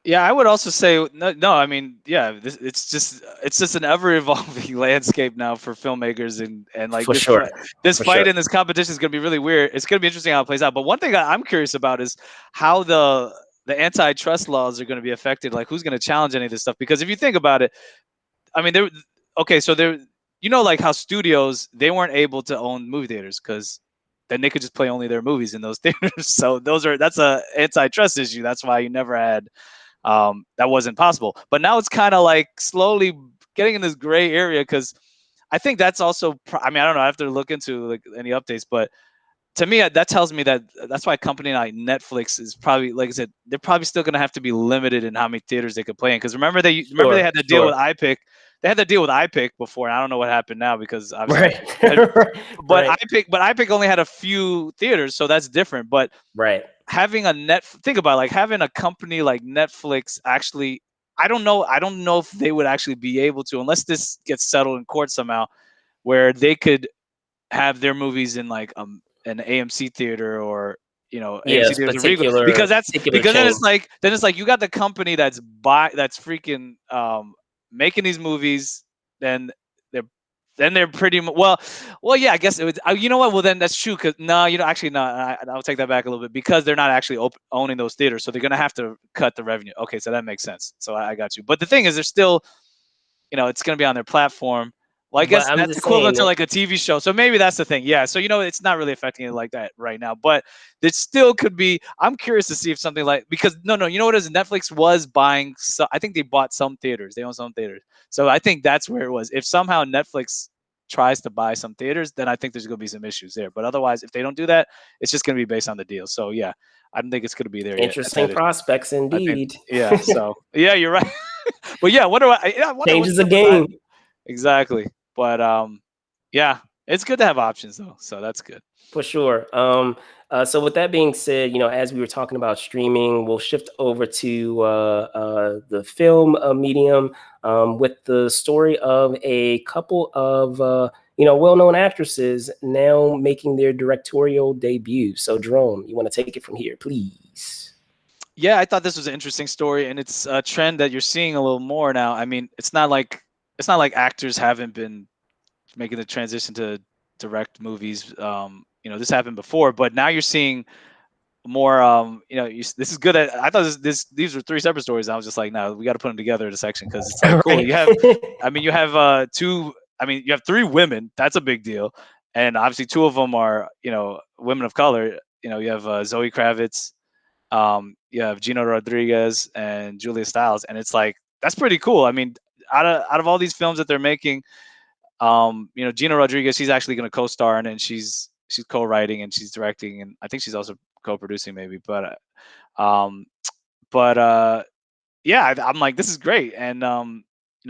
Yeah, I would also say no. I mean, yeah, it's just an ever evolving landscape now for filmmakers, and like For sure. this For fight sure. and this competition is going to be really weird. It's going to be interesting how it plays out. But one thing I'm curious about is how the antitrust laws are going to be affected. Like, who's going to challenge any of this stuff? Because if you think about it, I mean, so like how studios, they weren't able to own movie theaters because then they could just play only their movies in those theaters. So that's a antitrust issue. That's why you never had that wasn't possible. But now it's kind of like slowly getting in this gray area, because I think that's also, I mean, I don't know, I have to look into like any updates, but to me, that tells me that that's why a company like Netflix is probably, like I said, they're probably still going to have to be limited in how many theaters they could play in. Because remember they had the deal with iPick. They had the deal with iPick before, and I don't know what happened now, because obviously, but Right. iPick only had a few theaters, so that's different. But Right. having think about it, like having a company like Netflix actually, I don't know if they would actually be able to, unless this gets settled in court somehow, where they could have their movies in like an AMC theater, or AMC Yes, theaters or Regal, because particular then chain. it's like you got the company that's freaking making these movies, then they're pretty well, yeah, I guess it would, you know what, well, then that's true, because no, actually no, I'll take that back a little bit, because they're not actually owning those theaters, so they're gonna have to cut the revenue. Okay, so that makes sense. So I got you, but the thing is, they're still, it's going to be on their platform. Well, I But guess I'm that's just saying equivalent to that. like a TV show. So maybe that's the thing. Yeah. So, it's not really affecting it like that right now, but it still could be. I'm curious to see if something like, because no, you know what it is? Netflix was buying. So I think they bought some theaters. They own some theaters. So I think that's where it was. If somehow Netflix tries to buy some theaters, then I think there's going to be some issues there. But otherwise, if they don't do that, it's just going to be based on the deal. So yeah, I don't think it's going to be there yet. Interesting prospects I think, indeed. yeah. So yeah, you're right. But yeah, what do I? Yeah, I wonder Changes what's the up with that. game. Exactly. But yeah, it's good to have options though. So that's good. For sure. So with that being said, as we were talking about streaming, we'll shift over to the film medium with the story of a couple of well-known actresses now making their directorial debut. So Jerome, you want to take it from here, please? Yeah, I thought this was an interesting story, and it's a trend that you're seeing a little more now. I mean, it's not like actors haven't been making the transition to direct movies. This happened before, but now you're seeing more. This is good. I thought these were three separate stories. I was just like, no, we got to put them together in a section because it's like cool. You have, you have two. You have three women. That's a big deal, and obviously two of them are women of color. You have Zoe Kravitz. You have Gina Rodriguez and Julia Stiles, and it's like that's pretty cool. I mean, out of all these films that they're making, Gina Rodriguez, she's actually going to co-star in it, and she's co-writing and she's directing, and I think she's also co-producing maybe. Um, yeah, I'm like, this is great, and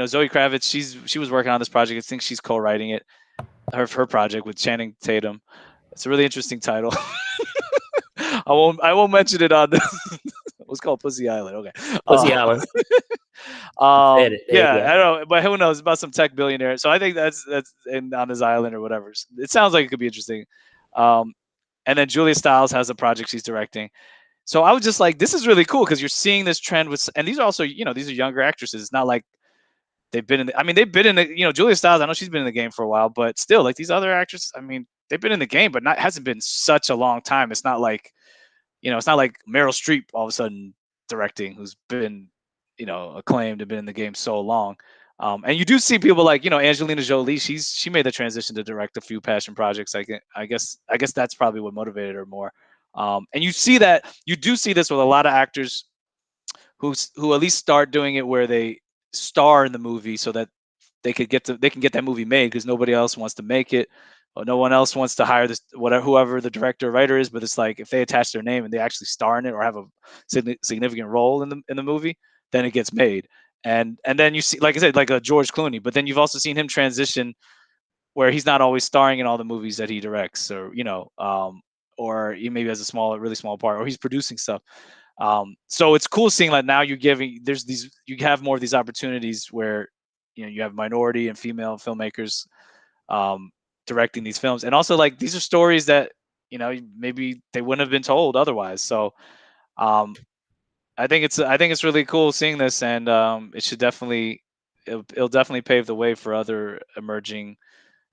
Zoe Kravitz, she was working on this project. I think she's co-writing it, her project with Channing Tatum. It's a really interesting title. I won't mention it on this. It was called Pussy Island. Okay. Pussy Island. Said it. There you Yeah, go. I don't know, but who knows about some tech billionaire? So I think that's on his island or whatever. It sounds like it could be interesting. Um, and then Julia Stiles has a project she's directing. So I was just like, this is really cool because you're seeing this trend with, and these are also, these are younger actresses. It's not like they've been in. They've been in the, Julia Stiles. I know she's been in the game for a while, but still, like these other actresses, they've been in the game, but hasn't been such a long time. It's not like, it's not like Meryl Streep all of a sudden directing, who's been, acclaimed and been in the game so long. And you do see people like, Angelina Jolie. She made the transition to direct a few passion projects. I guess that's probably what motivated her more. And you do see this with a lot of actors who at least start doing it where they star in the movie so that they can get that movie made because nobody else wants to make it, or no one else wants to hire this whoever the director or writer is. But it's like if they attach their name and they actually star in it or have a significant role in the movie, then it gets made. And then you see, like I said, like a George Clooney, but then you've also seen him transition where he's not always starring in all the movies that he directs, or he maybe has a really small part, or he's producing stuff. So it's cool seeing that now you have more of these opportunities where you have minority and female filmmakers directing these films, and also like these are stories that maybe they wouldn't have been told otherwise. So I think it's really cool seeing this, and it'll definitely pave the way for other emerging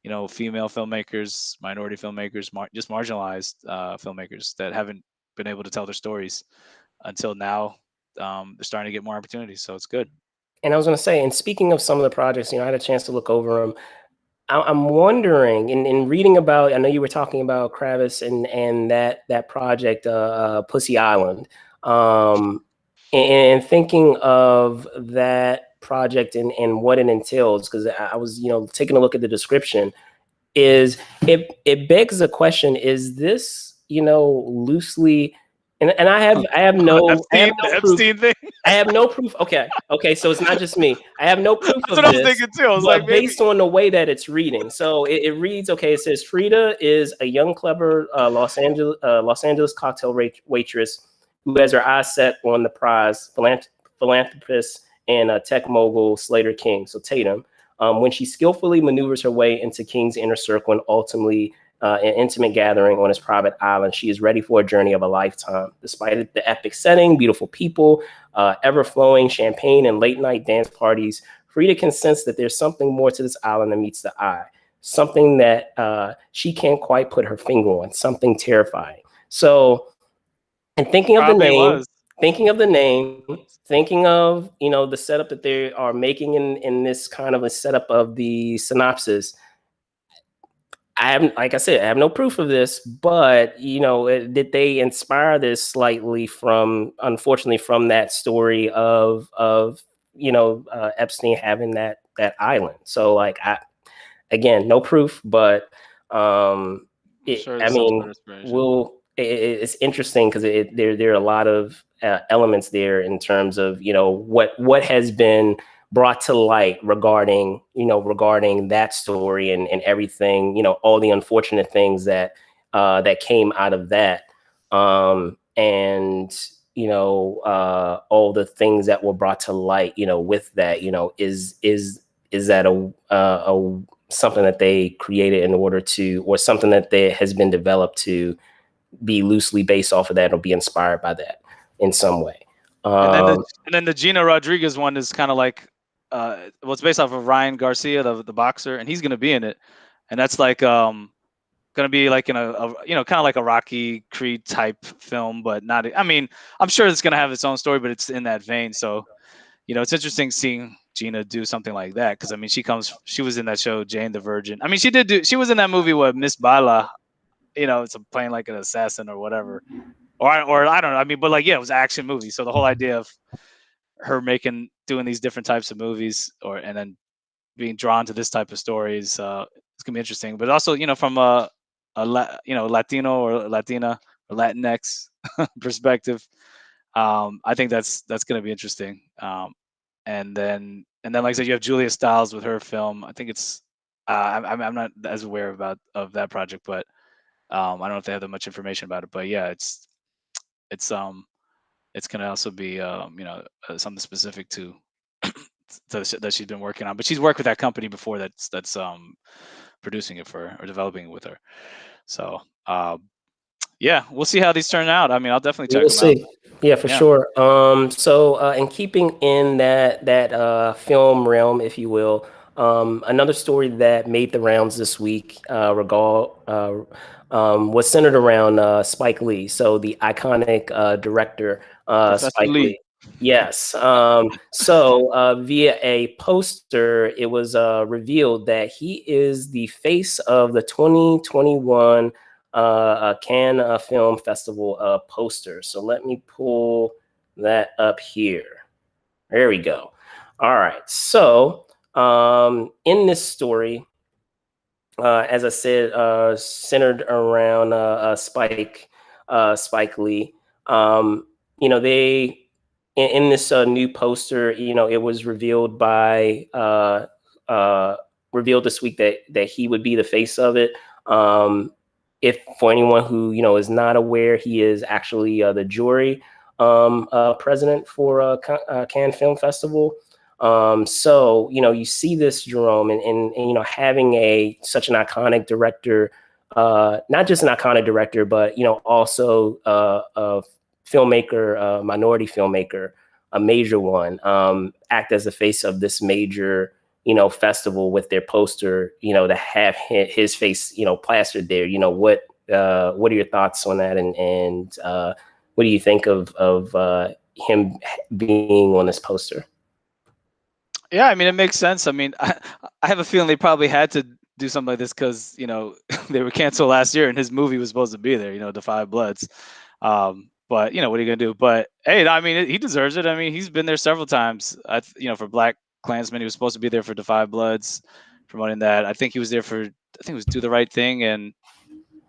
female filmmakers, minority filmmakers, just marginalized filmmakers that haven't been able to tell their stories until now. They're starting to get more opportunities, so it's good. And I was going to say, and speaking of some of the projects, I had a chance to look over them. I'm wondering, in reading about, I know you were talking about Kravitz and that project, Pussy Island, and thinking of that project and what it entails, because I was, taking a look at the description. It begs the question: is this, loosely? And I have no Epstein proof. thing. I have no proof. Okay, so it's not just me. I have no proof That's of what I was this, thinking too. I was but like, maybe based on the way that it's reading. So it reads, okay, it says Frida is a young, clever Los Angeles cocktail waitress who has her eyes set on the prize, philanthropist and tech mogul Slater King, so Tatum. When she skillfully maneuvers her way into King's inner circle and ultimately an intimate gathering on his private island, she is ready for a journey of a lifetime. Despite the epic setting, beautiful people, ever-flowing champagne, and late-night dance parties, Frida can sense that there's something more to this island than meets the eye, something that she can't quite put her finger on, something terrifying. So, and thinking of the name, thinking of the setup that they are making in this kind of a setup of the synopsis, like I said, I have no proof of this, but did they inspire this slightly unfortunately, from that story of Epstein having that island? So like, again, no proof, but sure there's some sort of inspiration. it's interesting because there are a lot of elements there in terms of what has been brought to light regarding that story and everything, all the unfortunate things that came out of that, and all the things that were brought to light with that, is that a something that they created in order to, or something that they has been developed to be loosely based off of that or be inspired by that in some way. And then the Gina Rodriguez one is kind of like, well, it's based off of Ryan Garcia, the boxer, and he's gonna be in it, and that's like gonna be like in a kind of like a Rocky Creed type film, but not. I mean, I'm sure it's gonna have its own story, but it's in that vein. So it's interesting seeing Gina do something like that, because I mean, she was in that show Jane the Virgin. I mean, she was in that movie with Miss Bala, it's playing like an assassin or whatever, or I don't know. I mean, but like, yeah, it was an action movie. So the whole idea of her doing these different types of movies, and then being drawn to this type of stories, it's gonna be interesting. But also, from Latino or Latina or Latinx perspective, I think that's gonna be interesting. And then like I said, you have Julia Stiles with her film. I think it's I'm not as aware of that project, but I don't know if they have that much information about it. But yeah, it's it's gonna also be something specific to that she's been working on. But she's worked with that company before that's producing it for her or developing it with her. So yeah, we'll see how these turn out. I mean, I'll definitely check We'll them out. see. Yeah, for Yeah, sure. So in keeping in that film realm, if you will, another story that made the rounds this week was centered around Spike Lee. So the iconic director Professor Spike Lee. Lee. Yes. So via a poster, it was revealed that he is the face of the 2021 Cannes Film Festival poster. So let me pull that up here. There we go. All right. So in this story, as I said, centered around Spike Lee. They in this new poster, it was revealed revealed this week that he would be the face of it. If for anyone who is not aware, he is actually the jury president for Cannes Film Festival. So you see this, Jerome, and having such an iconic director, not just an iconic director, but also a filmmaker, minority filmmaker, a major one, act as the face of this major festival with their poster, to have his face plastered there. What are your thoughts on that, and what do you think of him being on this poster? Yeah, I mean, it makes sense. I mean, I have a feeling they probably had to do something like this because they were canceled last year, and his movie was supposed to be there. The Five Bloods. But what are you gonna do? But hey, I mean, he deserves it. I mean, he's been there several times. For Black Klansman, he was supposed to be there for the Five Bloods, promoting that. I think he was there for, I think it was Do the Right Thing, and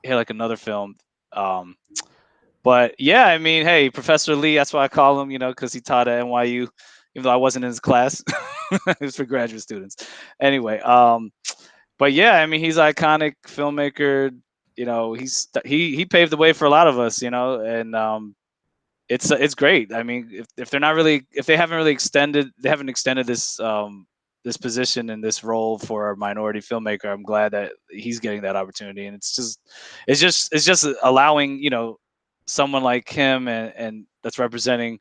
he had like another film. But yeah, I mean, hey, Professor Lee, that's why I call him, because he taught at NYU, even though I wasn't in his class. It was for graduate students. Anyway, but yeah, I mean, he's an iconic filmmaker. He paved the way for a lot of us, and it's great. I mean, if they're not really, if they haven't really extended, they haven't extended this position and this role for a minority filmmaker. I'm glad that he's getting that opportunity, and it's just allowing someone like him and that's representing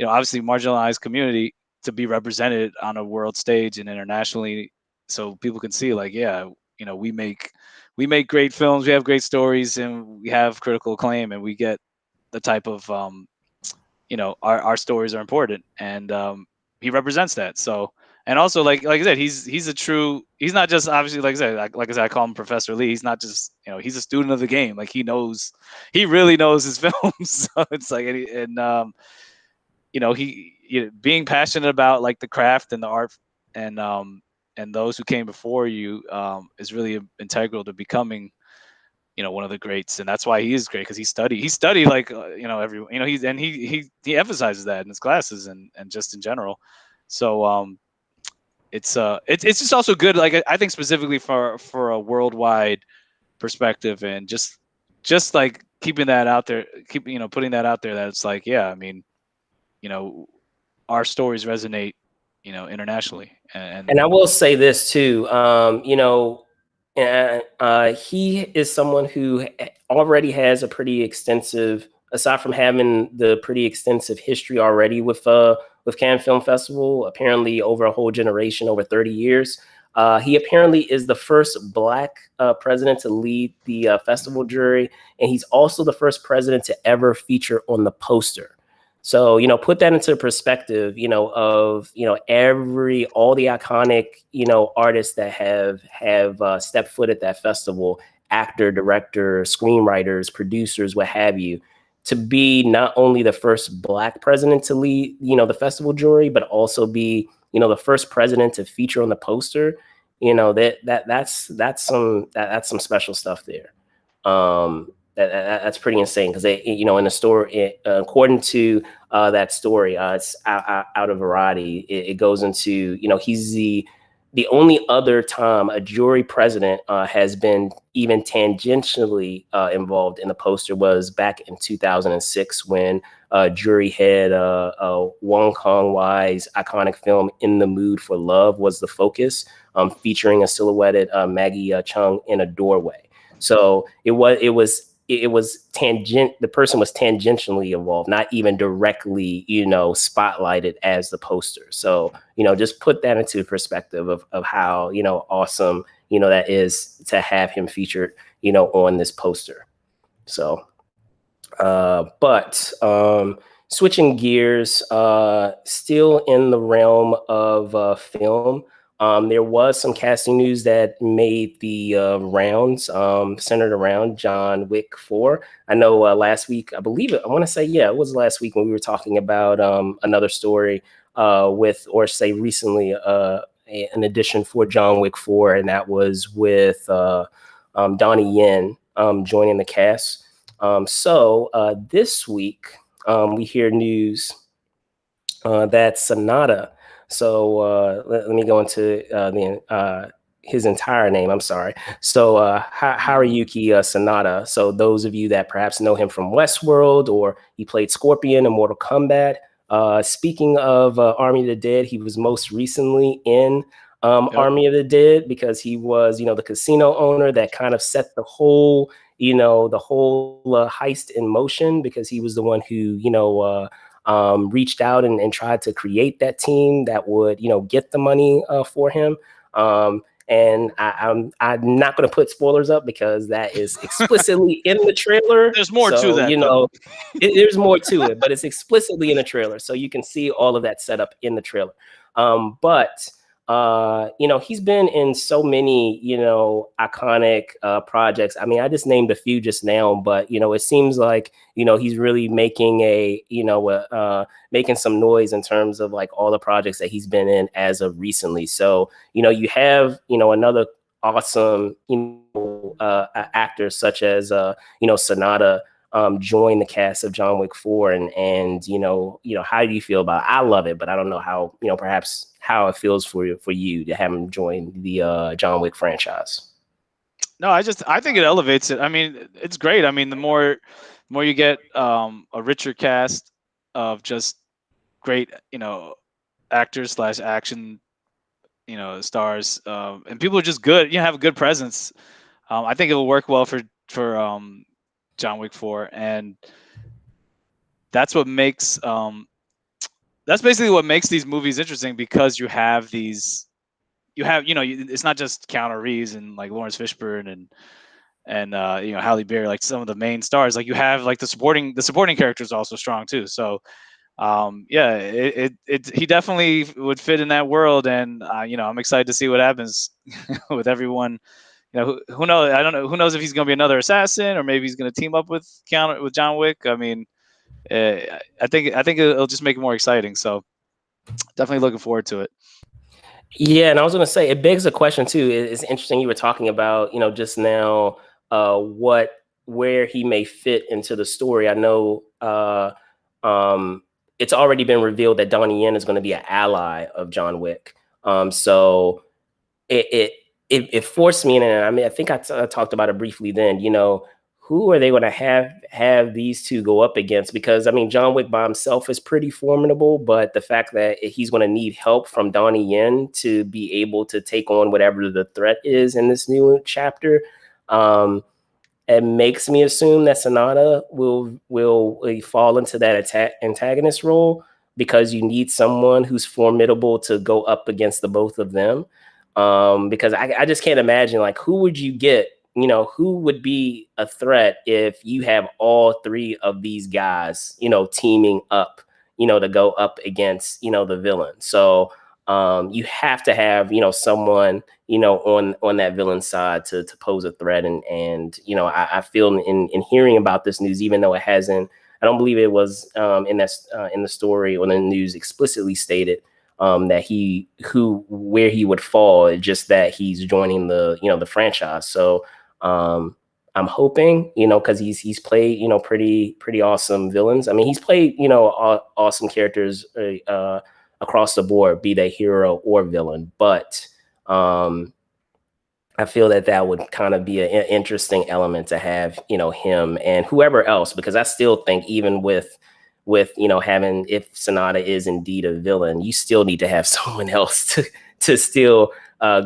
obviously marginalized community to be represented on a world stage and internationally, so people can see like, yeah, we make great films, we have great stories, and we have critical acclaim, and we get the type of our stories are important, and he represents that. So, and also like I said, he's a true, he's not just, obviously, like I said, like I said, I call him Professor Lee. He's not just, he's a student of the game. Like, he really knows his films. So it's like, he being passionate about like the craft and the art, and those who came before you, is really integral to becoming one of the greats, and that's why he is great, because he studied like he emphasizes that in his classes and just in general. So it's just also good, like I think specifically for a worldwide perspective, and just like keeping that out there, putting that out there, that it's like, yeah, I mean, our stories resonate, internationally, And I will say this too, he is someone who already has a pretty extensive, aside from having the pretty extensive history already with Cannes Film Festival, apparently over a whole generation, over 30 years. He apparently is the first Black president to lead the festival jury, and he's also the first president to ever feature on the poster. So, put that into perspective, of, all the iconic, artists that have stepped foot at that festival, actor, director, screenwriters, producers, what have you, to be not only the first Black president to lead, the festival jury, but also be, the first president to feature on the poster, that's some special stuff there. That's pretty insane, because they, in the story, according to that story, it's out of Variety. It goes into, he's the only other time a jury president has been even tangentially involved in the poster was back in 2006, when jury head Wong Kar-wai's iconic film "In the Mood for Love" was the focus, featuring a silhouetted Maggie Chung in a doorway. So it was tangent. The person was tangentially involved, not even directly, spotlighted as the poster. So, just put that into perspective of how, awesome, that is to have him featured, on this poster. So, but switching gears, still in the realm of film. There was some casting news that made the rounds, centered around John Wick 4. I know last week, I believe it, I want to say, yeah, it was last week when we were talking about another story recently, an edition for John Wick 4, and that was with Donnie Yen joining the cast. So this week, we hear news that Sonata. So let me go into his entire name. I'm sorry. So Haruyuki Sanada. So those of you that perhaps know him from Westworld, or he played Scorpion in Mortal Kombat. Speaking of Army of the Dead, he was most recently in Army of the Dead, because he was, the casino owner that kind of set the whole, heist in motion, because he was the one who, reached out and tried to create that team that would, get the money for him. And I'm not going to put spoilers up, because that is explicitly in the trailer. There's more to that. There's more to it, but it's explicitly in the trailer, so you can see all of that set up in the trailer. But he's been in so many, iconic projects. I mean, I just named a few just now, but it seems like he's really making making some noise in terms of like all the projects that he's been in as of recently. So you have another awesome actor such as Sonata join the cast of John Wick 4, and how do you feel about it? I love it, but I don't know how perhaps how it feels for you to have him join the John Wick franchise. No, I think it elevates it. I mean, it's great. I mean, the more you get a richer cast of just great, actors / action, stars, and people are just good. You have a good presence. I think it will work well for John Wick 4, and that's what makes that's basically what makes these movies interesting, because you have it's not just Keanu Reeves and like Lawrence Fishburne and Halle Berry, like some of the main stars. Like you have like the supporting characters are also strong too. So he definitely would fit in that world, and I'm excited to see what happens with everyone. Who knows? I don't know. Who knows if he's going to be another assassin, or maybe he's going to team up with John Wick. I mean, I think it'll just make it more exciting. So definitely looking forward to it. Yeah, and I was going to say, it begs a question too. It's interesting you were talking about, just now, where he may fit into the story. I know it's already been revealed that Donnie Yen is going to be an ally of John Wick. So it forced me in, and I mean, I think I talked about it briefly then. Who are they going to have these two go up against? Because I mean, John Wick by himself is pretty formidable, but the fact that he's going to need help from Donnie Yen to be able to take on whatever the threat is in this new chapter, it makes me assume that Sonata will fall into that antagonist role, because you need someone who's formidable to go up against the both of them. Because I just can't imagine, like, who would you get? Who would be a threat if you have all three of these guys, teaming up, to go up against, the villain. So you have to have, someone, on that villain side to pose a threat. And I feel in hearing about this news, even though it hasn't, I don't believe it was in the story or the news explicitly stated that where he would fall, just that he's joining the franchise. So I'm hoping, because he's played, pretty awesome villains. I mean, he's played, awesome characters across the board, be they hero or villain. But I feel that would kind of be an interesting element to have, him and whoever else, because I still think even with having, if Sonata is indeed a villain, you still need to have someone else to still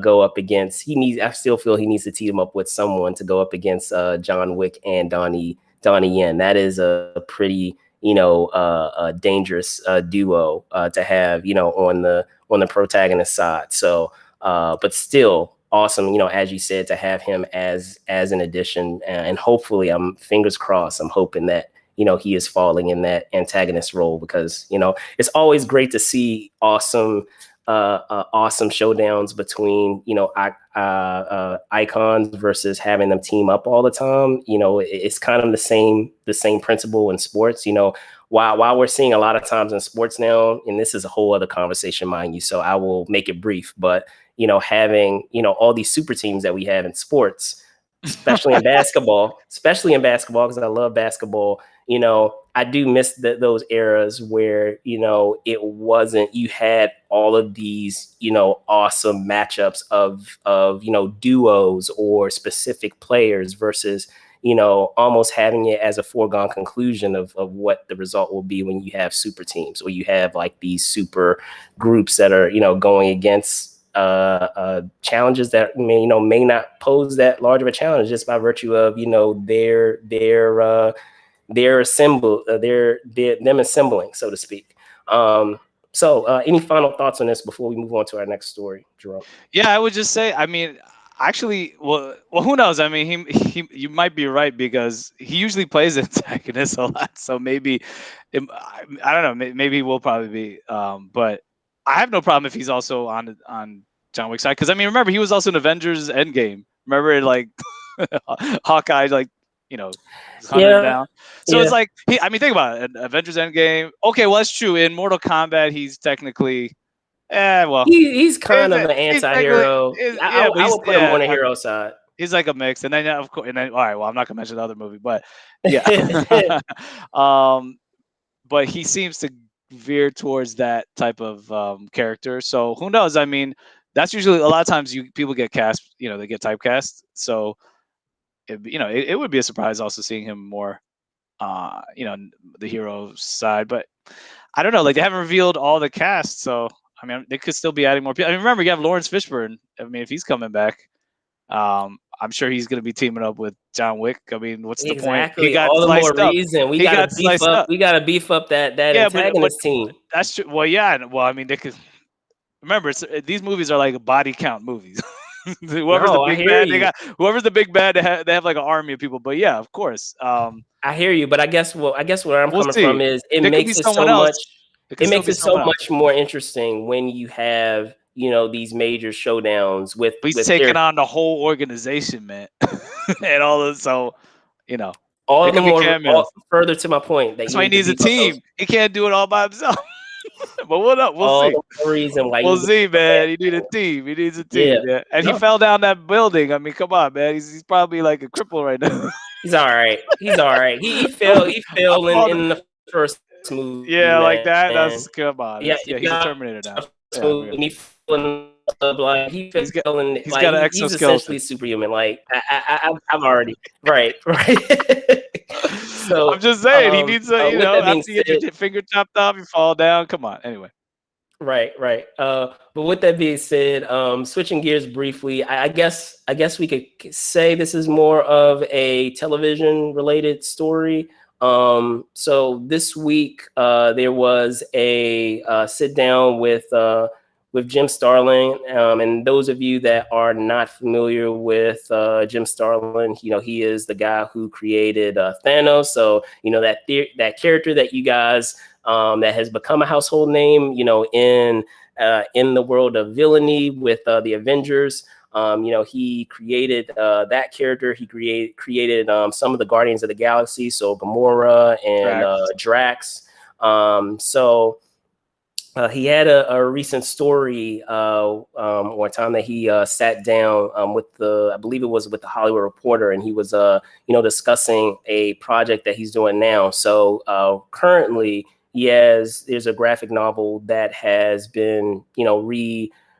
go up against. I still feel he needs to team up with someone to go up against John Wick and Donnie Yen. That is a pretty a dangerous duo to have on the protagonist side. So but still awesome, as you said, to have him as an addition, and hopefully, I'm fingers crossed, I'm hoping that he is falling in that antagonist role, because it's always great to see awesome showdowns between icons versus having them team up all the time. It's kind of the same principle in sports. While we're seeing a lot of times in sports now, and this is a whole other conversation, mind you, so I will make it brief, but having all these super teams that we have in sports, especially in basketball, because I love basketball. I do miss those eras where, it wasn't, you had all of these, awesome matchups of duos or specific players versus, almost having it as a foregone conclusion of what the result will be when you have super teams, or you have like these super groups that are, going against challenges that may not pose that large of a challenge, just by virtue of them assembling, so to speak. So any final thoughts on this before we move on to our next story, Jerome? Yeah, I would just say, I mean, actually, well, who knows? I mean, you might be right, because he usually plays antagonist a lot. So maybe, I don't know, maybe we'll probably be. But I have no problem if he's also on John Wick's side, because I mean, remember, he was also in Avengers Endgame. Remember, like Hawkeye, like hunted down. So it's like I mean, think about it. Avengers Endgame. Okay, well, that's true. In Mortal Kombat, he's technically, well, he's kind of an anti-hero. I would put him on the hero side. He's like a mix, and then of course, all right. Well, I'm not gonna mention the other movie, but yeah. But he seems to veer towards that type of character. So who knows? I mean, that's usually a lot of times people get cast. They get typecast. So it would be a surprise also seeing him more, the hero side. But I don't know. Like, they haven't revealed all the cast, so I mean, they could still be adding more people. I mean, remember, you have Lawrence Fishburne. I mean, if he's coming back, I'm sure he's going to be teaming up with John Wick. I mean, what's the point? He got all the more reason. We got to beef up. We got to beef up that antagonist team. That's true. Well, yeah. Well, I mean, they could. Remember, these movies are like body count movies. Whoever's the big bad, they have like an army of people. But yeah, of course. I hear you, but I guess where I'm coming from is it makes it so much. It makes it so much more interesting when you have these major showdowns with. He's taking on the whole organization, man, and all of so all the more further to my point. That's why he needs a team. He can't do it all by himself. But what up? We'll All see. the more reason why you We'll need see, a man. He need a man. team. He needs a Yeah. team. Yeah. And he No, fell down that building. I mean, come on, man. He's probably like a cripple right now. he's all right. He's all right. He fell I'm on in the first movie, Yeah, like man. that. That's come on. Yeah, That's he he's a got Terminator now. a first Yeah, movie and he fell in like he he's got fell in he's like got an he's essentially exoskeleton. superhuman. Like I'm already right. I'm So just saying he needs a, with that being after you get said, your finger chopped off, you fall down. Come on. Anyway. right. But with that being said, switching gears briefly, I guess we could say this is more of a television related story. So this week, there was a sit down with Jim Starlin, and those of you that are not familiar with Jim Starlin, he is the guy who created Thanos. So that character that you guys that has become a household name, in the world of villainy with the Avengers. He created that character. He created some of the Guardians of the Galaxy, so Gamora and Drax. Drax. He had a recent story one time that he sat down I believe it was with the Hollywood Reporter, and he was discussing a project that he's doing now. So currently there's a graphic novel that has been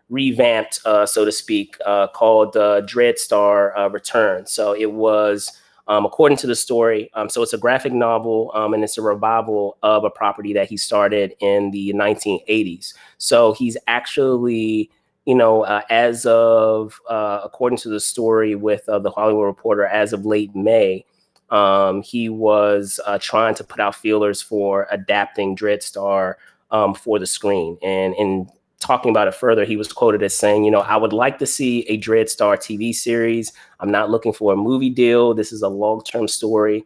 revamped, so to speak, called Dreadstar Return. So it was according to the story. So it's a graphic novel, and it's a revival of a property that he started in the 1980s. So he's actually, as of, according to the story with the Hollywood Reporter, as of late May, he was trying to put out feelers for adapting Dreadstar for the screen. And in talking about it further, he was quoted as saying, I would like to see a Dreadstar TV series. I'm not looking for a movie deal. This is a long-term story.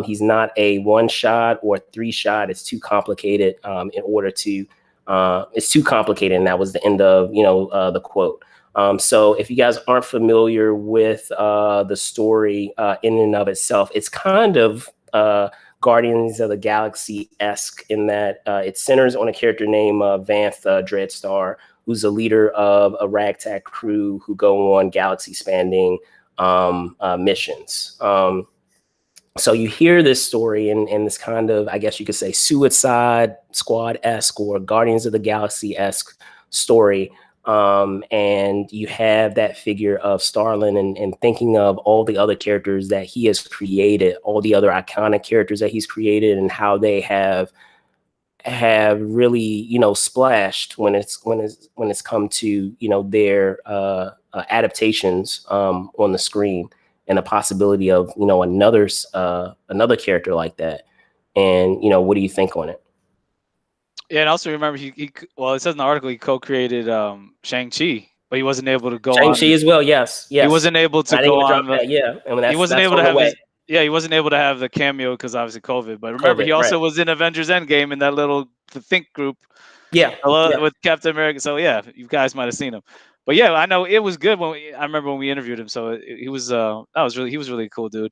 He's not a one-shot or three-shot. It's too complicated it's too complicated. And that was the end of, the quote. So if you guys aren't familiar with the story in and of itself, it's kind of Guardians of the Galaxy-esque in that it centers on a character named Vanth Dreadstar, who's a leader of a ragtag crew who go on galaxy-spanning missions. So you hear this story in this kind of, I guess you could say, Suicide Squad-esque or Guardians of the Galaxy-esque story. And you have that figure of Starlin and thinking of all the other characters that he has created, all the other iconic characters that he's created, and how they have really splashed when it's come to their adaptations on the screen, and the possibility of another character like that. And what do you think on it? Yeah, and also remember well, it says in the article he co-created Shang-Chi, but he wasn't able to go Shang-Chi on. as well. Yes. He wasn't able I to didn't go even drop on. that. Yeah, and He wasn't that's able on to the have way. he wasn't able to have the cameo because obviously COVID. But remember, he COVID, right? also was in Avengers Endgame in that little Think group Yeah. with Captain America. So yeah, you guys might have seen him. But yeah, I know it was good I remember when we interviewed him. So he was he was really cool, dude.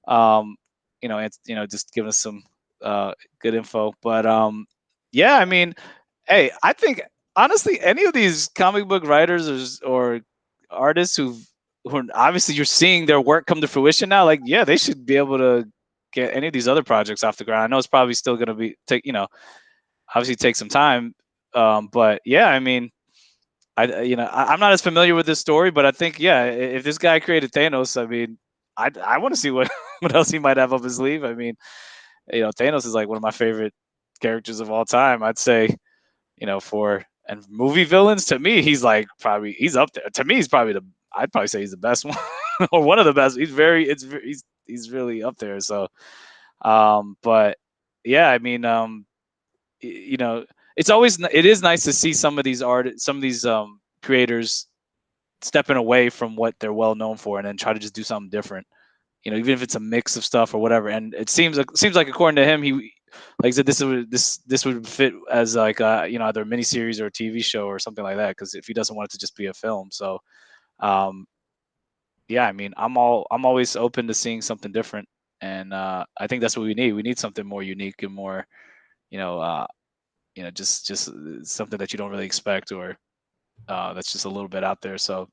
Just giving us some good info. But yeah, I mean, hey, I think honestly, any of these comic book writers or artists who obviously you're seeing their work come to fruition now, like yeah, they should be able to get any of these other projects off the ground. I know it's probably still going to obviously take some time, but yeah, I mean, I'm not as familiar with this story, but I think yeah, if this guy created Thanos, I mean, I want to see what what else he might have up his sleeve. I mean, Thanos is like one of my favorite characters of all time. I'd say, for and movie villains to me, he's up there. To me, I'd probably say he's the best one or one of the best. He's really up there. So, but yeah, I mean, it is nice to see some of these creators stepping away from what they're well known for and then try to just do something different. Even if it's a mix of stuff or whatever. And it seems like according to him, he like I said, this would fit as like either a miniseries or a TV show or something like that. Because if he doesn't want it to just be a film, so yeah, I mean, I'm always open to seeing something different, and I think that's what we need. We need something more unique and more, you know, just something that you don't really expect, or that's just a little bit out there. So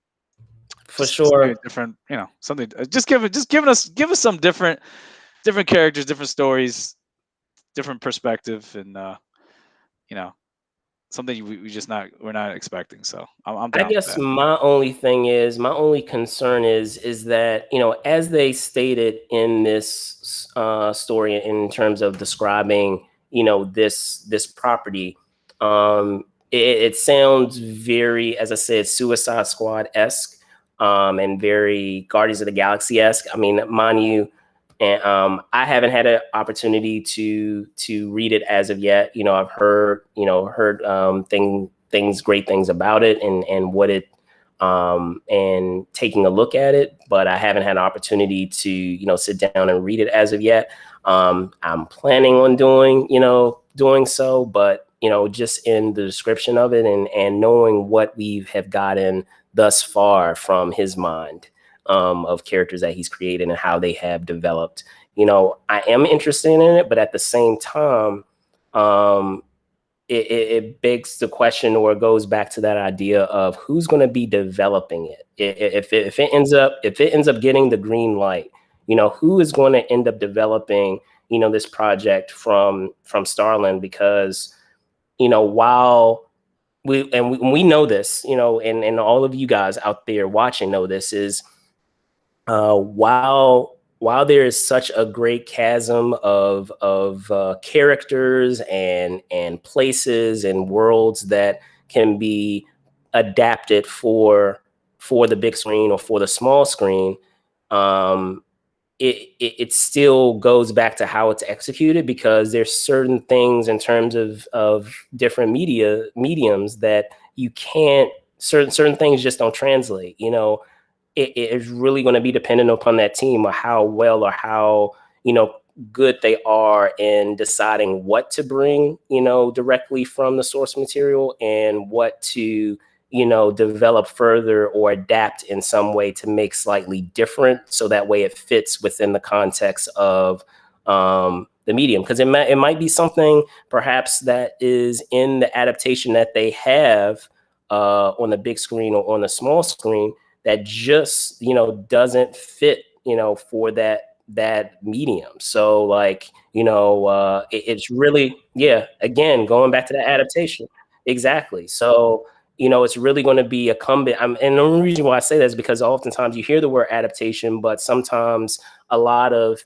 For just sure. different, something. Just give us some different characters, different stories, different perspective, and something we're not expecting. So I'm I down with guess that. my only concern is that, as they stated in this story in terms of describing, this property, it sounds very, as I said, Suicide Squad-esque, and very Guardians of the Galaxy-esque. I mean, mind you, and I haven't had an opportunity to read it as of yet. I've heard great things about it, and what it, and taking a look at it, but I haven't had an opportunity to sit down and read it as of yet. I'm planning on doing so, but just in the description of it, and knowing what we have gotten thus far from his mind, of characters that he's created and how they have developed. I am interested in it, but at the same time, it begs the question, or it goes back to that idea of who's going to be developing it. If it ends up getting the green light, who is going to end up developing this project from Starland? Because while we know this, and all of you guys out there watching know this, is while there is such a great chasm of characters and places and worlds that can be adapted for the big screen or for the small screen, it still goes back to how it's executed, because there's certain things in terms of different mediums that you can't, certain things just don't translate. It is really going to be dependent upon that team, or how well, or how good they are in deciding what to bring directly from the source material, and what to develop further or adapt in some way to make slightly different, so that way it fits within the context of the medium. Because it might be something perhaps that is in the adaptation that they have on the big screen or on the small screen, that just doesn't fit for that medium. So like it's really, yeah, again, going back to the adaptation. Exactly. So it's really going to be incumbent. And the only reason why I say that is because oftentimes you hear the word adaptation, but sometimes a lot of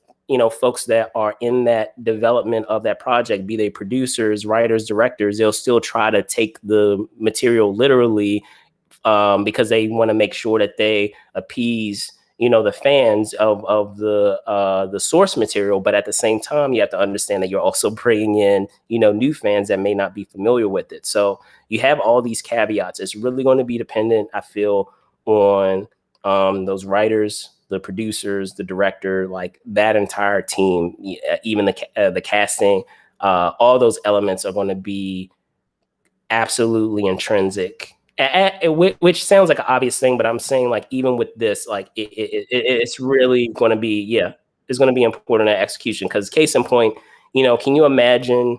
folks that are in that development of that project, be they producers, writers, directors, they'll still try to take the material literally, because they want to make sure that they appease the fans of the source material. But at the same time, you have to understand that you're also bringing in new fans that may not be familiar with it. So you have all these caveats. It's really going to be dependent, I feel, on those writers, the producers, the director, like that entire team, even the casting. All those elements are going to be absolutely intrinsic, which sounds like an obvious thing, but I'm saying, like, even with this, like it's really going to be, yeah, it's going to be important at execution. Because case in point, can you imagine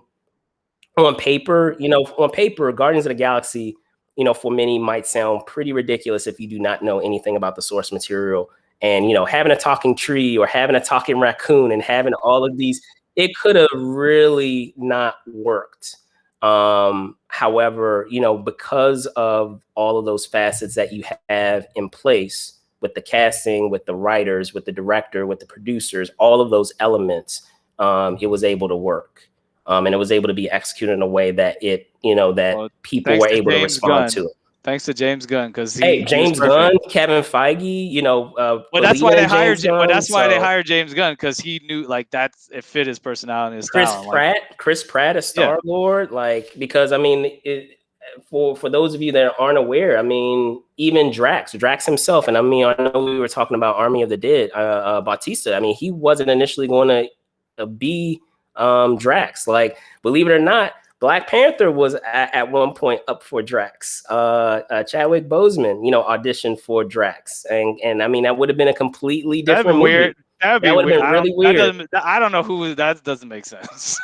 on paper, Guardians of the Galaxy, for many might sound pretty ridiculous if you do not know anything about the source material. And having a talking tree, or having a talking raccoon, and having all of these, it could have really not worked. However, because of all of those facets that you have in place, with the casting, with the writers, with the director, with the producers, all of those elements, it was able to work. And it was able to be executed in a way that people were able to respond to it. Thanks to James Gunn, because James Gunn, Kevin Feige, well, that's why they hired. Gunn, that's why they hired James Gunn, because he knew it fit his personality, his style. Chris Pratt as Star-Lord, because I mean, for those of you that aren't aware, I mean, even Drax himself, and I mean, I know we were talking about Army of the Dead, Bautista. I mean, he wasn't initially going to be Drax. Like, believe it or not, Black Panther was at one point up for Drax. Chadwick Boseman, auditioned for Drax, and I mean, that would have been a completely different movie. Weird. That would have been really weird. I don't know who that doesn't make sense.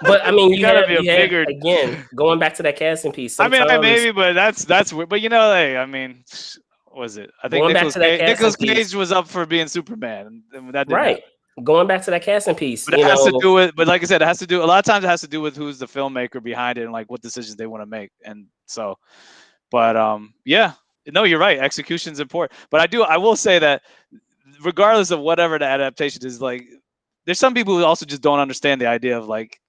But I mean, You gotta be a you have bigger. again going back to that casting piece. I mean, Sometimes maybe, but that's weird. But you know, hey, I mean, was it? I think going back to that casting Nicolas piece, Cage was up for being Superman, and that didn't right? happen. Going back to that casting piece, But it has to do with, but like I said, it has to do a lot of times. It has to do with who's the filmmaker behind it and like what decisions they want to make. And so, but yeah, no, you're right. Execution's important. But I will say that regardless of whatever the adaptation is, like, there's some people who also just don't understand the idea of like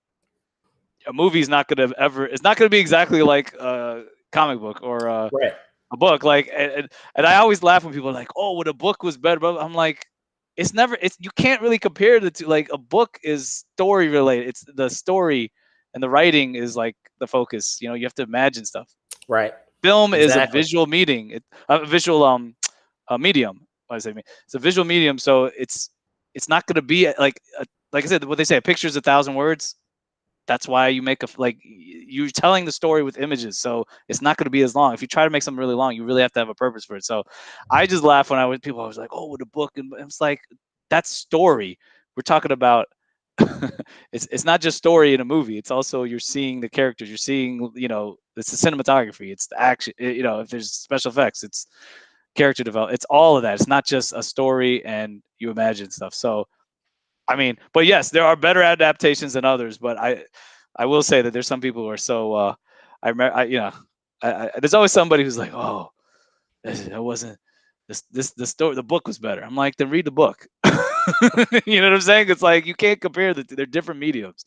a movie is not gonna ever. It's not gonna be exactly like a comic book or right, a book. Like, and I always laugh when people are like, "Oh, well, the book was better." But I'm like, it's never. It's you can't really compare the two. Like, a book is story related. It's the story, and the writing is like the focus. You know, you have to imagine stuff. right, Film is a exactly, visual meeting. A visual a medium. What does I say? It's a visual medium, so it's not going to be like I said. What they say, a picture is 1,000 words. That's why you make you're telling the story with images, so it's not going to be as long. If you try to make something really long, you really have to have a purpose for it. So I just laugh when I was like, oh, with a book, and it's like, that's story. We're talking about it's not just story in a movie. It's also you're seeing the characters, you're seeing, it's the cinematography, it's the action, if there's special effects, it's character development, it's all of that. It's not just a story and you imagine stuff. So I mean, but yes, there are better adaptations than others. But I will say that there's some people who are so. I remember, there's always somebody who's like, "Oh, that wasn't the story. The book was better." I'm like, then read the book. You know what I'm saying? It's like you can't compare they're different mediums.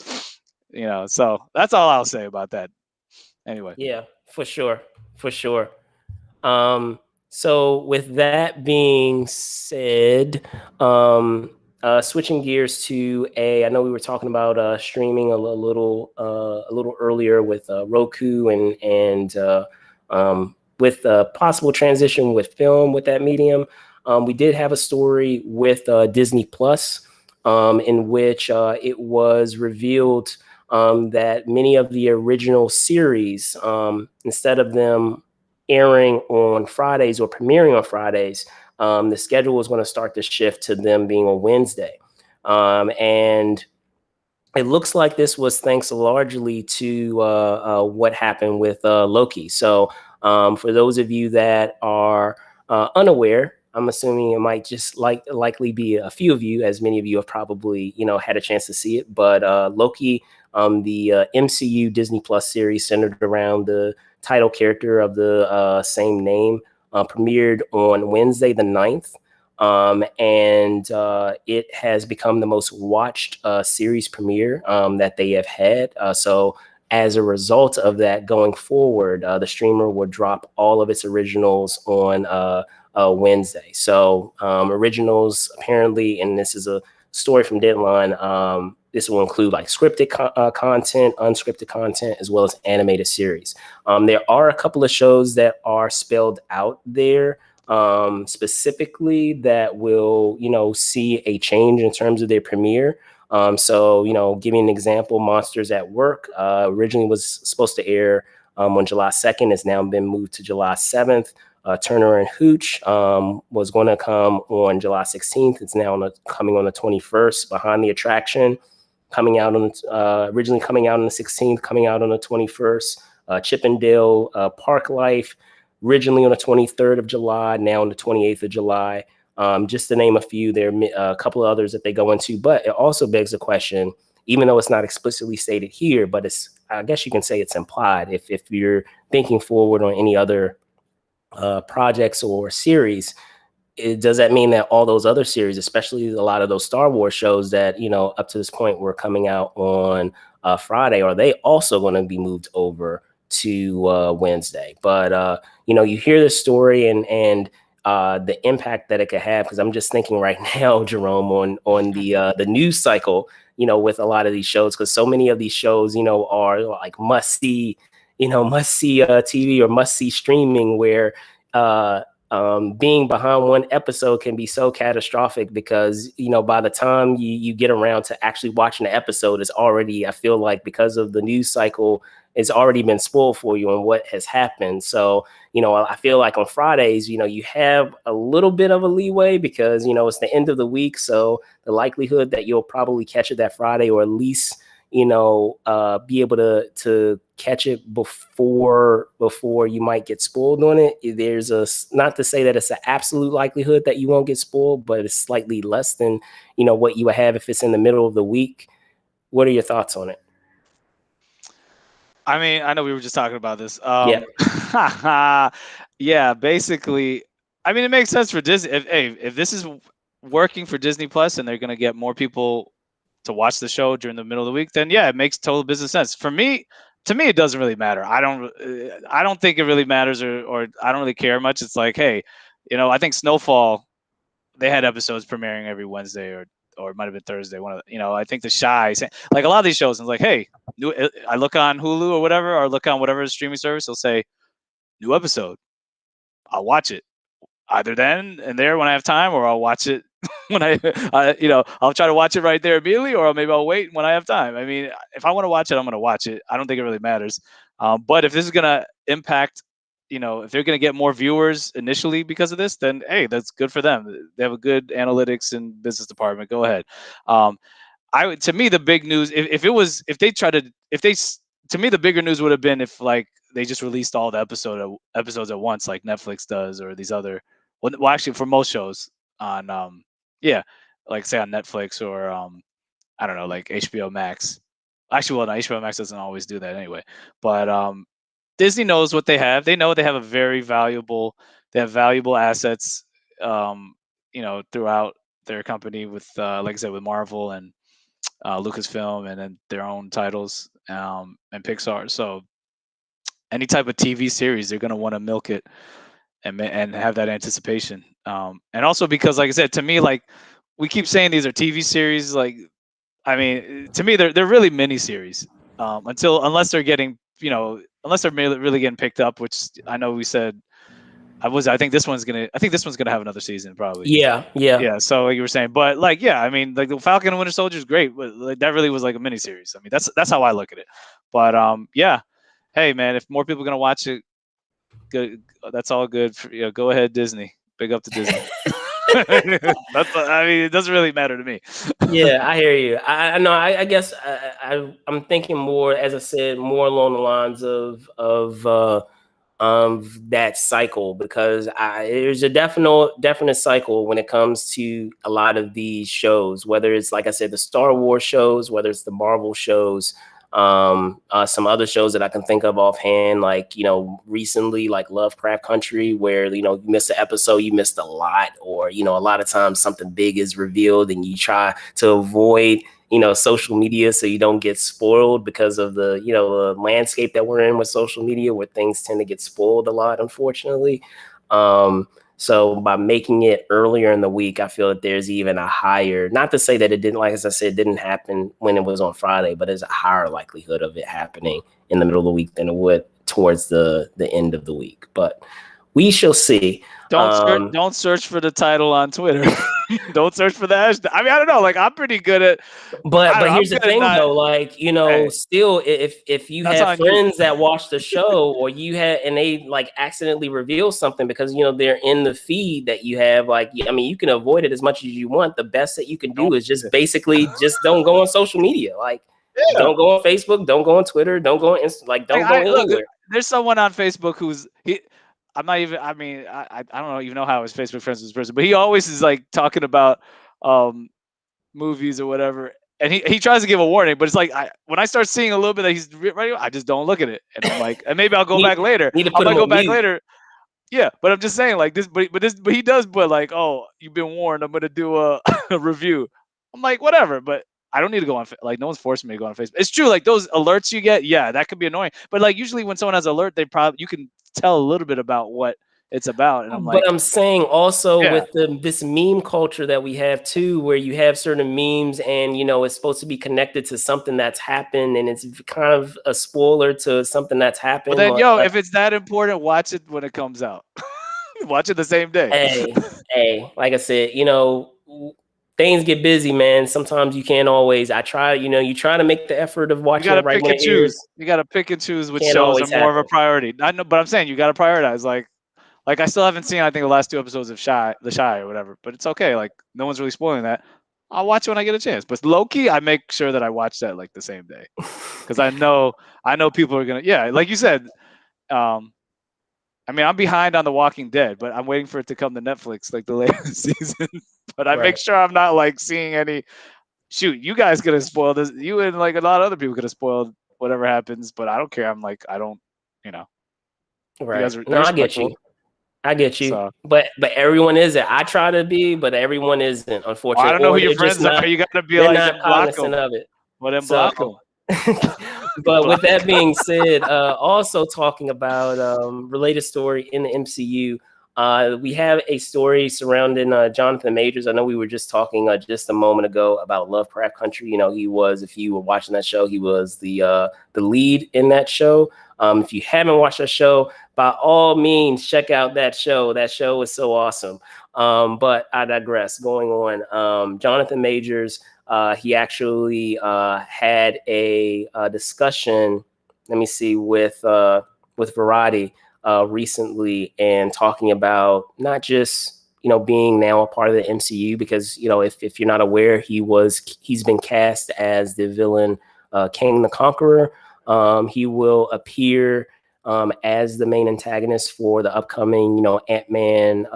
So that's all I'll say about that. Anyway. yeah, for sure, for sure. So with that being said, switching gears to I know we were talking about streaming a little earlier with Roku and with a possible transition with film with that medium. We did have a story with Disney Plus, in which it was revealed that many of the original series, instead of them airing on Fridays or premiering on Fridays, the schedule was going to start to shift to them being on Wednesday. And it looks like this was thanks largely to what happened with Loki. So for those of you that are unaware, I'm assuming it might just likely be a few of you, as many of you have probably had a chance to see it. But Loki, the MCU Disney Plus series centered around the title character of the same name, premiered on Wednesday the 9th. And it has become the most watched series premiere that they have had. So as a result of that, going forward, the streamer will drop all of its originals on Wednesday. So originals apparently, and this is a story from Deadline, this will include like scripted content, unscripted content, as well as animated series. There are a couple of shows that are spelled out there specifically that will, see a change in terms of their premiere. So, giving an example, Monsters at Work originally was supposed to air on July 2nd. It's now been moved to July 7th. Turner and Hooch was going to come on July 16th. It's now coming on the 21st. Behind the Attraction, coming out on originally coming out on the 16th, coming out on the 21st. Chippendale Park Life, originally on the 23rd of July, now on the 28th of July. Just to name a few, there are a couple of others that they go into, but it also begs the question, even though it's not explicitly stated here, but I guess you can say it's implied. If you're thinking forward on any other projects or series, does that mean that all those other series, especially a lot of those Star Wars shows that, up to this point were coming out on Friday, are they also going to be moved over to Wednesday? But, you hear this story and the impact that it could have, because I'm just thinking right now, Jerome, on the news cycle, with a lot of these shows, because so many of these shows, are like must see TV or must see streaming, where being behind one episode can be so catastrophic because, by the time you get around to actually watching the episode, it's already, I feel like, because of the news cycle, it's already been spoiled for you on what has happened. So, I feel like on Fridays, you have a little bit of a leeway because, it's the end of the week. So the likelihood that you'll probably catch it that Friday, or at least, be able to catch it before you might get spoiled on it. There's not to say that it's an absolute likelihood that you won't get spoiled, but it's slightly less than what you would have if it's in the middle of the week. What are your thoughts on it? I mean, I know we were just talking about this. Yeah. Yeah, basically, I mean, it makes sense for Disney. If this is working for Disney Plus and they're going to get more people to watch the show during the middle of the week, then yeah, it makes total business sense. To me, it doesn't really matter. I don't think it really matters, or I don't really care much. It's like, hey, I think Snowfall, they had episodes premiering every Wednesday, or it might have been Thursday. I think The Shy, like a lot of these shows, and it's like, hey, I look on Hulu or whatever, or look on whatever streaming service, they'll say new episode. I'll watch it either then and there when I have time, or I'll watch it when I'll try to watch it right there immediately, or maybe I'll wait when I have time. I mean, if I want to watch it, I'm going to watch it. I don't think it really matters. But if this is going to impact, if they're going to get more viewers initially because of this, then hey, that's good for them. They have a good analytics and business department. Go ahead. To me, the big news, to me, the bigger news would have been if like they just released all the episodes at once, like Netflix does, or these other. Well, actually, for most shows on, like say on Netflix, or I don't know, like HBO Max. Actually, well, no, HBO Max doesn't always do that anyway. But Disney knows what they have. They know they have they have valuable assets, throughout their company with, like I said, with Marvel and Lucasfilm, and then their own titles, and Pixar. So any type of TV series, they're going to want to milk it and have that anticipation. And also because, like I said, to me, like we keep saying these are TV series. Like, I mean, to me, they're really mini series, unless they're getting, unless they're really getting picked up, which I know we said. I think this one's gonna have another season probably. Yeah. Yeah, so like you were saying, but like, yeah, I mean, like the Falcon and Winter Soldier is great, but like, that really was like a miniseries. I mean, that's how I look at it. But yeah, hey man, if more people are gonna watch it, good, that's all good. Go ahead, Disney. Big up to Disney. I mean, it doesn't really matter to me. Yeah, I hear you. I know. I guess I'm thinking more, as I said, more along the lines of that cycle, because there's a definite cycle when it comes to a lot of these shows, whether it's, like I said, the Star Wars shows, whether it's the Marvel shows, some other shows that I can think of offhand, like recently, like Lovecraft Country, where you miss an episode, you missed a lot, or a lot of times something big is revealed and you try to avoid social media so you don't get spoiled because of the landscape that we're in with social media, where things tend to get spoiled a lot, unfortunately. So by making it earlier in the week, I feel that there's even a higher, not to say that it didn't, like as I said, didn't happen when it was on Friday, but there's a higher likelihood of it happening in the middle of the week than it would towards the end of the week. But we shall see. Don't search for the title on Twitter. Don't search for the hashtag. I mean, I don't know. Like, I'm pretty good at. But here's the thing, though. Like, still, if you have friends that watch the show, or and they like accidentally reveal something because they're in the feed that you have, like, I mean, you can avoid it as much as you want. The best that you can do is just basically just don't go on social media. Like, don't go on Facebook, don't go on Twitter, don't go on Instagram. Like, don't go anywhere. Look, there's someone on Facebook who's I'm not even. I mean, I don't even know how his Facebook friends with this person, but he always is like talking about movies or whatever, and he tries to give a warning, but it's like when I start seeing a little bit that he's right, I just don't look at it, and I'm like, and maybe I'll go back later. I might go back later. Yeah, but I'm just saying, like this, but he does put like, oh, you've been warned. I'm gonna do a review. I'm like, whatever, but I don't need to go on. Like, no one's forcing me to go on Facebook. It's true, like those alerts you get, yeah, that could be annoying. But like usually when someone has an alert, you can tell a little bit about what it's about, and I'm like, but I'm saying also with this meme culture that we have too, where you have certain memes and it's supposed to be connected to something that's happened, and it's kind of a spoiler to something that's happened. But then, if it's that important, watch it when it comes out. Watch it the same day. Hey, like I said, things get busy, man. Sometimes you can't always. I try, you try to make the effort of watching it right when it airs. You got to pick and choose which shows are more of a priority. I know, but I'm saying you got to prioritize. Like I still haven't seen, I think, the last 2 episodes of The Shy or whatever, but it's okay. Like, no one's really spoiling that. I'll watch it when I get a chance. But Loki, I make sure that I watch that like the same day because I know people are gonna. Yeah, like you said. I mean, I'm behind on The Walking Dead, but I'm waiting for it to come to Netflix like the latest season. But I make Right. sure I'm not like seeing any. Shoot, you guys could have spoiled this. You and like a lot of other people could have spoiled whatever happens, but I don't care. I'm like, I don't. You know, you Right. guys are No, you're I get respectful. you. I get you. So But everyone isn't. I try to be, but everyone isn't, I unfortunately, don't know who or your they're just friends are. not. You gotta be They're like, not then block cognizant them. of it. Well, then So, block them. but with Block that 'em. being said, also talking about related story in the MCU, we have a story surrounding Jonathan Majors. I know we were just talking just a moment ago about Lovecraft Country. You know, he was, if you were watching that show, he was the lead in that show. If you haven't watched that show, by all means, check out that show. That show is so awesome. But I digress. Going on, Jonathan Majors. He actually had a discussion. Let me see with Variety recently, and talking about not just being now a part of the MCU, because if you're not aware, he's been cast as the villain Kang the Conqueror. He will appear as the main antagonist for the upcoming Ant-Man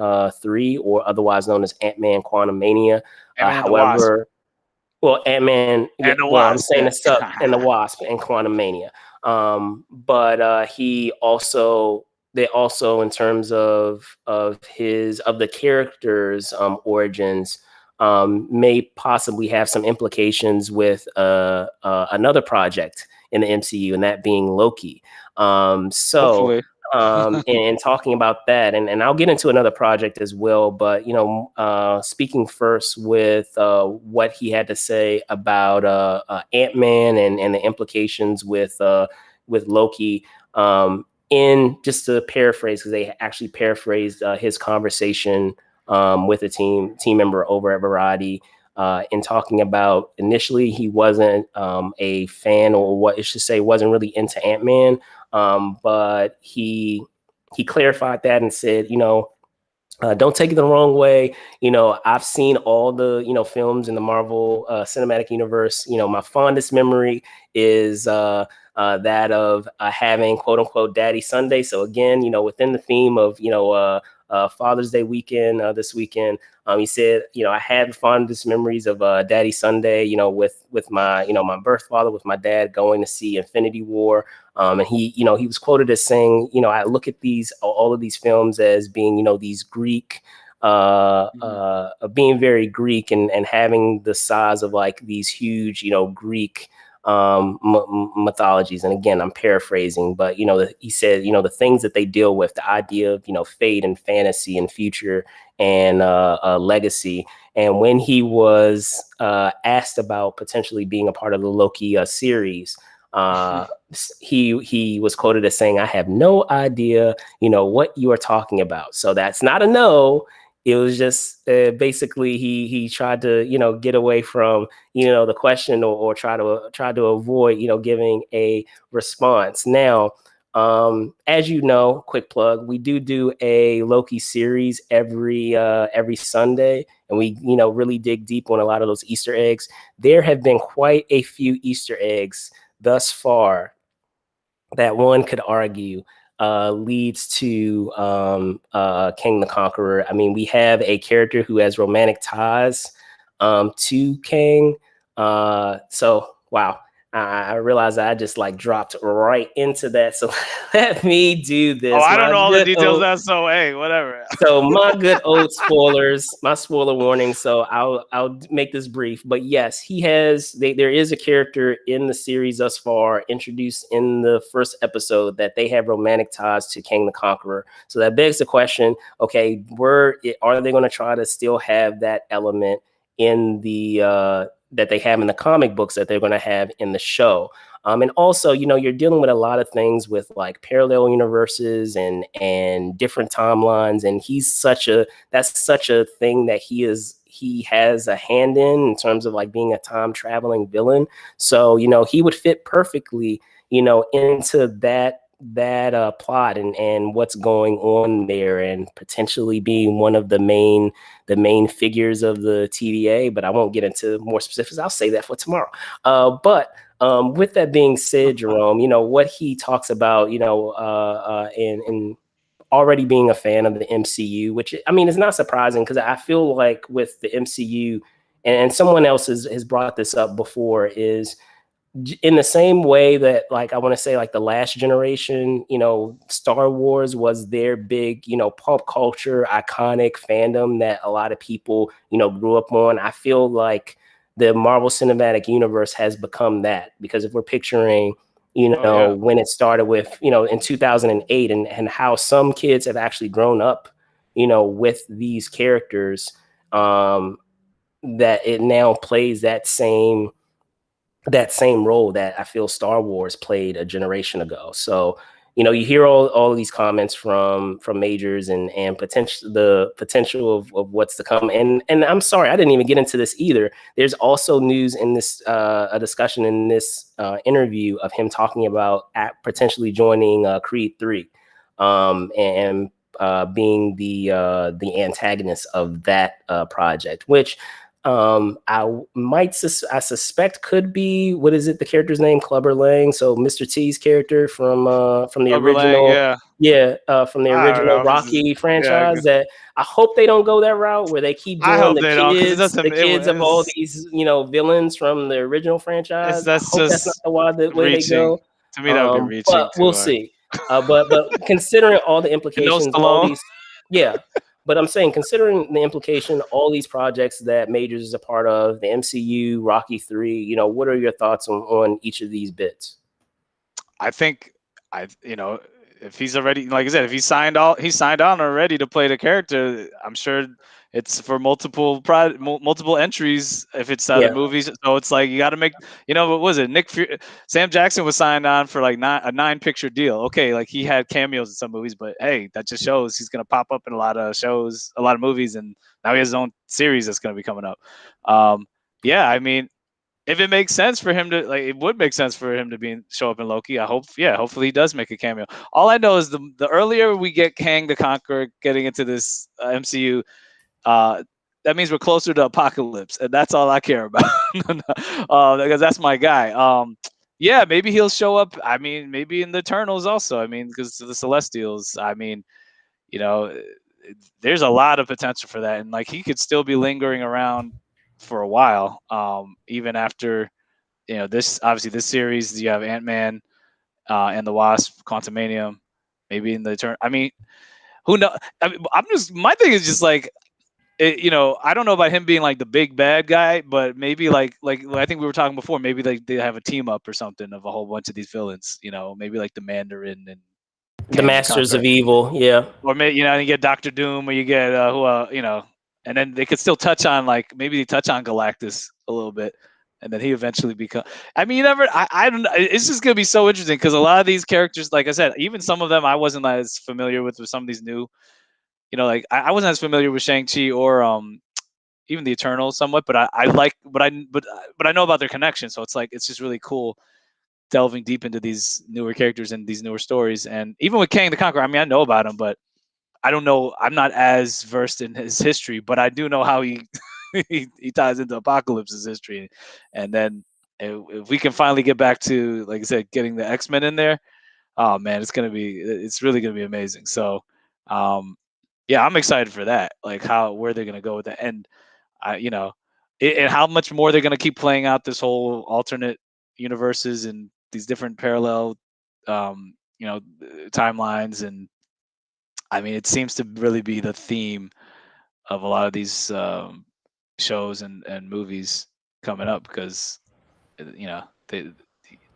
3, or otherwise known as Ant-Man Quantumania. Ant-Man and the Wasp. However, well, Ant-Man, yeah, And the well, I'm Wasp. saying Yeah. the Sub and the Wasp and Quantumania. But he also, they also, in terms of the characters' origins, may possibly have some implications with another project in the MCU, and that being Loki. So Hopefully. and talking about that, and I'll get into another project as well, but speaking first with what he had to say about Ant-Man and the implications with Loki, in just to paraphrase, because they actually paraphrased his conversation with a team member over at Variety, in talking about, initially he wasn't a fan, or what it should say, wasn't really into Ant-Man. But he clarified that and said, don't take it the wrong way. I've seen all the films in the Marvel cinematic universe. My fondest memory is that of having quote unquote Daddy Sunday. So again, within the theme of Father's Day weekend, this weekend, he said, I had fondest memories of Daddy Sunday. With my my birth father, with my dad, going to see Infinity War. And he was quoted as saying, I look at all of these films as being, these Greek, being very Greek, and having the size of like these huge, Greek mythologies. And again, I'm paraphrasing, but he said, the things that they deal with, the idea of fate and fantasy and future and legacy. And when he was asked about potentially being a part of the Loki series, he was quoted as saying, "I have no idea, what you are talking about." So that's not a no. It was just basically he tried to get away from the question, or try to avoid giving a response. Now, as quick plug, we do a Loki series every Sunday, and we really dig deep on a lot of those Easter eggs. There have been quite a few Easter eggs thus far that one could argue leads to King the Conqueror. I mean, we have a character who has romantic ties to King. So, wow. I realized I just like dropped right into that. So let me do Oh, this. I don't My know all the good details old, of that, so hey, whatever. so my good old spoilers, my spoiler warning. So I'll make this brief. But yes, there is a character in the series thus far, introduced in the first episode, that they have romantic ties to King the Conqueror. So that begs the question: okay, are they going to try to still have that element in the that they have in the comic books that they're going to have in the show? And also, you're dealing with a lot of things with like parallel universes and different timelines. And that's such a thing that he has a hand in terms of like being a time traveling villain. So, he would fit perfectly, into plot and what's going on there, and potentially being one of the main figures of the TVA. But I won't get into more specifics. I'll say that for tomorrow. But with that being said, Jerome, what he talks about, and already being a fan of the MCU, which I mean is not surprising, because I feel like with the MCU, and someone else has brought this up before, is in the same way that, like, I want to say, like, the last generation, Star Wars was their big, pop culture iconic fandom that a lot of people, grew up on. I feel like the Marvel Cinematic Universe has become that, because if we're picturing, when it started with, in 2008, and how some kids have actually grown up, with these characters, that it now plays that same role that I feel Star Wars played a generation ago. So, you hear all of these comments from majors and the potential of what's to come. And I'm sorry, I didn't even get into this either. There's also news in this, a discussion in this interview of him talking about potentially joining Creed 3, and being the antagonist of that project, which I suspect could be, what is it, the character's name? Clubber Lang. So Mr. T's character from the Clubber original, Lang, from the original Rocky franchise. That I hope they don't go that route where they keep doing the kids of all these, villains from the original franchise. I hope that's not the way they go. To me, that would be reaching. But we'll see. But considering all the implications, all these, but I'm saying, considering the implication, all these projects that Majors is a part of, the MCU, Rocky 3, what are your thoughts on each of these bits? I think, if he's already, like I said, if he signed on already to play the character, I'm sure it's for multiple entries if it's other movies. So it's like, you got to make, what was it? Sam Jackson was signed on for like a 9-picture deal. Okay, like he had cameos in some movies, but hey, that just shows he's gonna pop up in a lot of shows, a lot of movies, and now he has his own series that's gonna be coming up. I mean, if it makes sense for him to, like, it would make sense for him to show up in Loki. I hope, hopefully he does make a cameo. All I know is the earlier we get Kang the Conqueror getting into this MCU, that means we're closer to Apocalypse, and that's all I care about. Because that's my guy. Maybe he'll show up. I mean, maybe in the Eternals also. I mean, because the Celestials. I mean, there's a lot of potential for that, and like he could still be lingering around for a while, even after this series. You have Ant-Man and the Wasp, Quantumanium, maybe in the turn. I mean, who knows? I mean, my thing is just like, I don't know about him being like the big bad guy, but maybe like I think we were talking before, maybe like they have a team up or something of a whole bunch of these villains, maybe like the Mandarin and the Masters of Evil, or maybe you get Doctor Doom, or you get and then they could still touch on, like, maybe they touch on Galactus a little bit, and then he eventually become. I mean, you never. I don't know. It's just gonna be so interesting because a lot of these characters, like I said, even some of them I wasn't as familiar with some of these new. Like I wasn't as familiar with Shang-Chi or even the Eternals somewhat, but I like, but I know about their connection, so it's like it's just really cool delving deep into these newer characters and these newer stories. And even with Kang the Conqueror, I mean, I know about him, but I don't know. I'm not as versed in his history, but I do know how he he ties into Apocalypse's history. And then if we can finally get back to, like I said, getting the X-Men in there, oh man, it's really gonna be amazing. So, I'm excited for that. Like where they're gonna go with that, and and how much more they're gonna keep playing out this whole alternate universes and these different parallel, timelines. And I mean, it seems to really be the theme of a lot of these shows and movies coming up, because that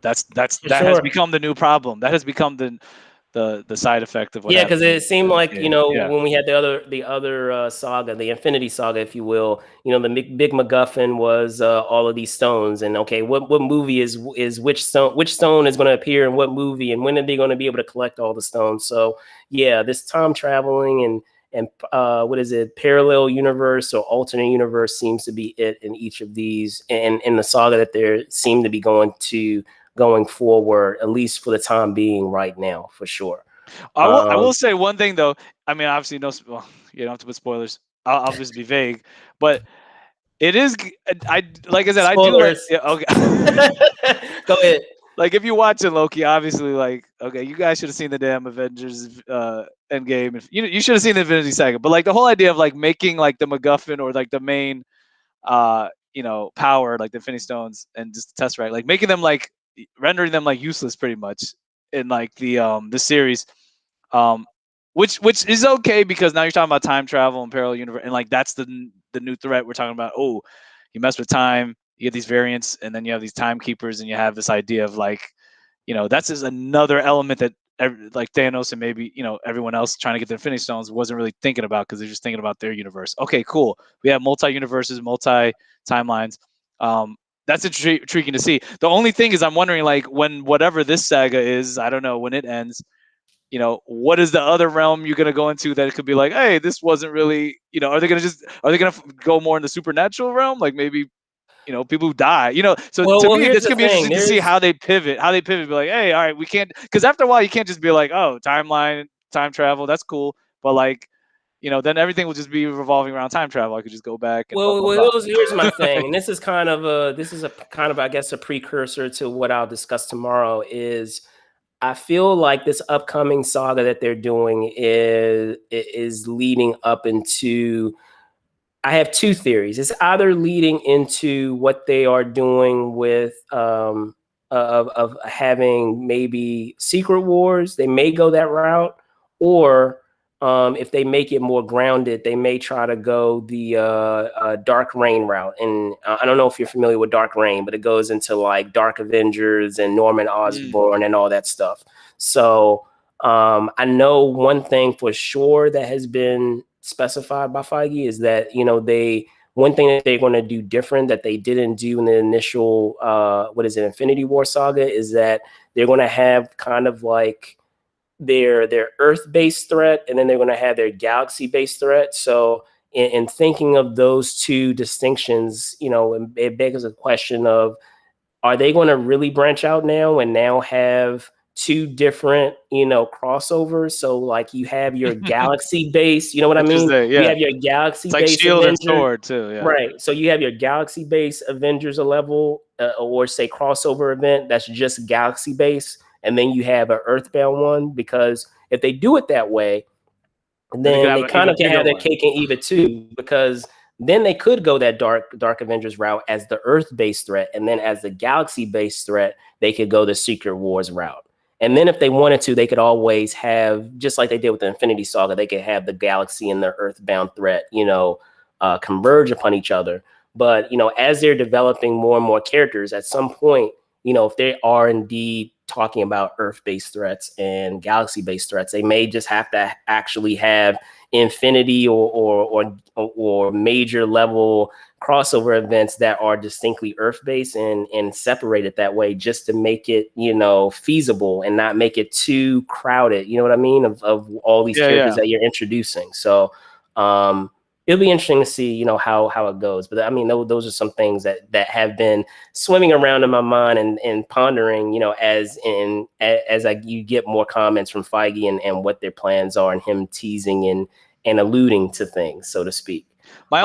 has become the new problem. That has become the side effect of what happened. Because it seemed like, when we had the other saga, the Infinity Saga, if you will, the big MacGuffin was all of these stones, and okay, what movie is which stone is going to appear in what movie, and when are they going to be able to collect all the stones? So this time traveling and what is it, parallel universe or alternate universe seems to be it in each of these, and in the saga that they seem to be going to going forward, at least for the time being, right now, for sure. I will say one thing though. I mean, obviously, well, you don't have to put spoilers. I'll just be vague, but it is. I like I said, I do like. Spoilers. Yeah, okay. Go ahead. Like if you're watching Loki, obviously, like okay, you guys should have seen the damn Avengers Endgame. You should have seen the Infinity Saga. But like the whole idea of like making like the MacGuffin or like the main power like the Infinity Stones and just the Tesseract, like making them like rendering them like useless pretty much in like the series, um, which is okay because now you're talking about time travel and parallel universe and like that's the new threat we're talking about. Oh, you mess with time, you get these variants, and then you have these timekeepers, and you have this idea of like, that's just another element that like Thanos and maybe everyone else trying to get the Infinity Stones wasn't really thinking about because they're just thinking about their universe. Okay, cool. We have multi-universes, multi-timelines. That's intriguing to see. The only thing is, I'm wondering, like, when whatever this saga is, I don't know when it ends. What is the other realm you're gonna go into that it could be like, hey, this wasn't really, are they gonna go more in the supernatural realm, like maybe people who die, so to Well, me here's this the could be thing. interesting to see how they pivot be like, hey, all right, we can't, because after a while you can't just be like, oh, timeline, time travel, that's cool, but like, then everything will just be revolving around time travel. I could just go back and blah blah blah. Here's my thing, and this is kind of I guess a precursor to what I'll discuss tomorrow. Is I feel like this upcoming saga that they're doing is leading up into. I have two theories. It's either leading into what they are doing with of having maybe Secret Wars. They may go that route, or if they make it more grounded, they may try to go the Dark Reign route. And I don't know if you're familiar with Dark Reign, but it goes into like Dark Avengers and Norman Osborn and all that stuff. So I know one thing for sure that has been specified by Feige is that one thing that they're going to do different that they didn't do in the initial Infinity War saga is that they're going to have kind of like their Earth-based threat, and then they're going to have their galaxy-based threat. So in thinking of those two distinctions, it begs a question of, are they going to really branch out now and now have two different, crossovers? So like you have your galaxy base, you know what I mean? Yeah. You have your galaxy It's like base Shield Avengers, and Sword too, yeah. Right. So you have your galaxy base Avengers level, or say crossover event that's just galaxy base, and then you have an Earthbound one. Because if they do it that way, then they kind of can have their cake and eat it too, because then they could go that dark Avengers route as the Earth-based threat, and then as the galaxy-based threat, they could go the Secret Wars route. And then if they wanted to, they could always have, just like they did with the Infinity Saga, they could have the galaxy and the Earthbound threat, converge upon each other. But as they're developing more and more characters, at some point, if they are indeed talking about Earth-based threats and galaxy-based threats, they may just have to actually have infinity or major level crossover events that are distinctly Earth-based and separated that way, just to make it feasible and not make it too crowded. You know what I mean? Of all these characters that you're introducing. So it'll be interesting to see, how it goes. But I mean, those are some things that have been swimming around in my mind and pondering, as you get more comments from Feige and what their plans are, and him teasing and alluding to things, so to speak. My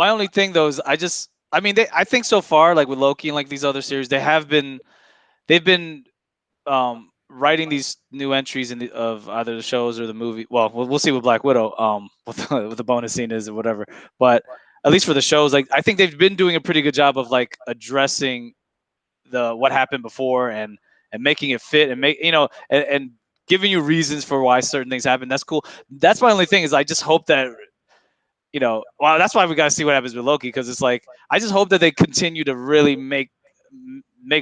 only thing though is I think so far, like with Loki and like these other series, they've been writing these new entries of either the shows or the movie. Well, we'll see with Black Widow, what the bonus scene is or whatever. But at least for the shows, like I think they've been doing a pretty good job of like addressing what happened before and making it fit and and giving you reasons for why certain things happen. That's cool. That's my only thing is I just hope that well, that's why we got to see what happens with Loki, because it's like I just hope that they continue to really make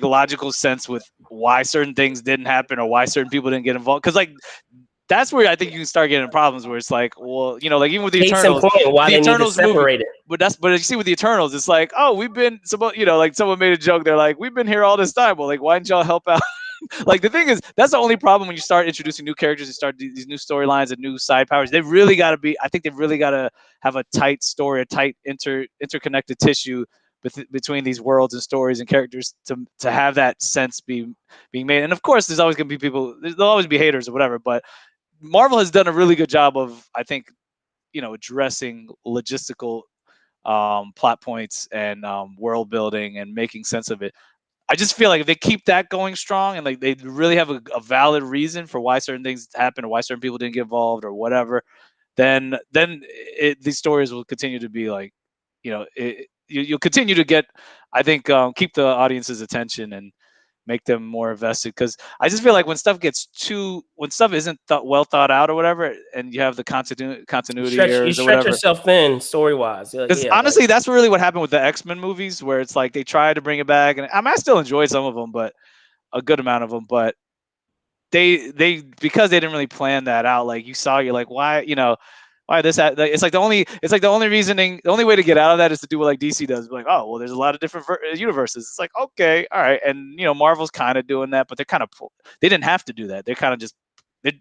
logical sense with why certain things didn't happen or why certain people didn't get involved. Because like that's where I think you can start getting problems where it's like, well, like even with the Eternals, why the Eternals movie. But you see with the Eternals, it's like, oh, we've been like someone made a joke. They're like, we've been here all this time. Well, like, why didn't y'all help out? Like the thing is, that's the only problem when you start introducing new characters, you start these new storylines and new side powers. They've really got to have a tight story, a tight interconnected tissue between these worlds and stories and characters to have that sense being made. And of course, there's always going to be people. There'll always be haters or whatever. But Marvel has done a really good job of, I think, addressing logistical plot points and world building and making sense of it. I just feel like if they keep that going strong and like they really have a valid reason for why certain things happened or why certain people didn't get involved or whatever, then these stories will continue to be like, you'll continue to get, I think, keep the audience's attention and make them more invested. Because I just feel like when stuff isn't well thought out or whatever, and you have the continuity errors or stretch whatever. yourself thin story wise. Because honestly, that's really what happened with the X-Men movies, where it's like they try to bring it back, and I still enjoyed some of them, but a good amount of them. But they because they didn't really plan that out. Like you're like, why this? It's like the only reasoning, the only way to get out of that is to do what like DC does. Like, oh well, there's a lot of different universes. It's like, okay, all right, and Marvel's kind of doing that, but they didn't have to do that. They're kind of just.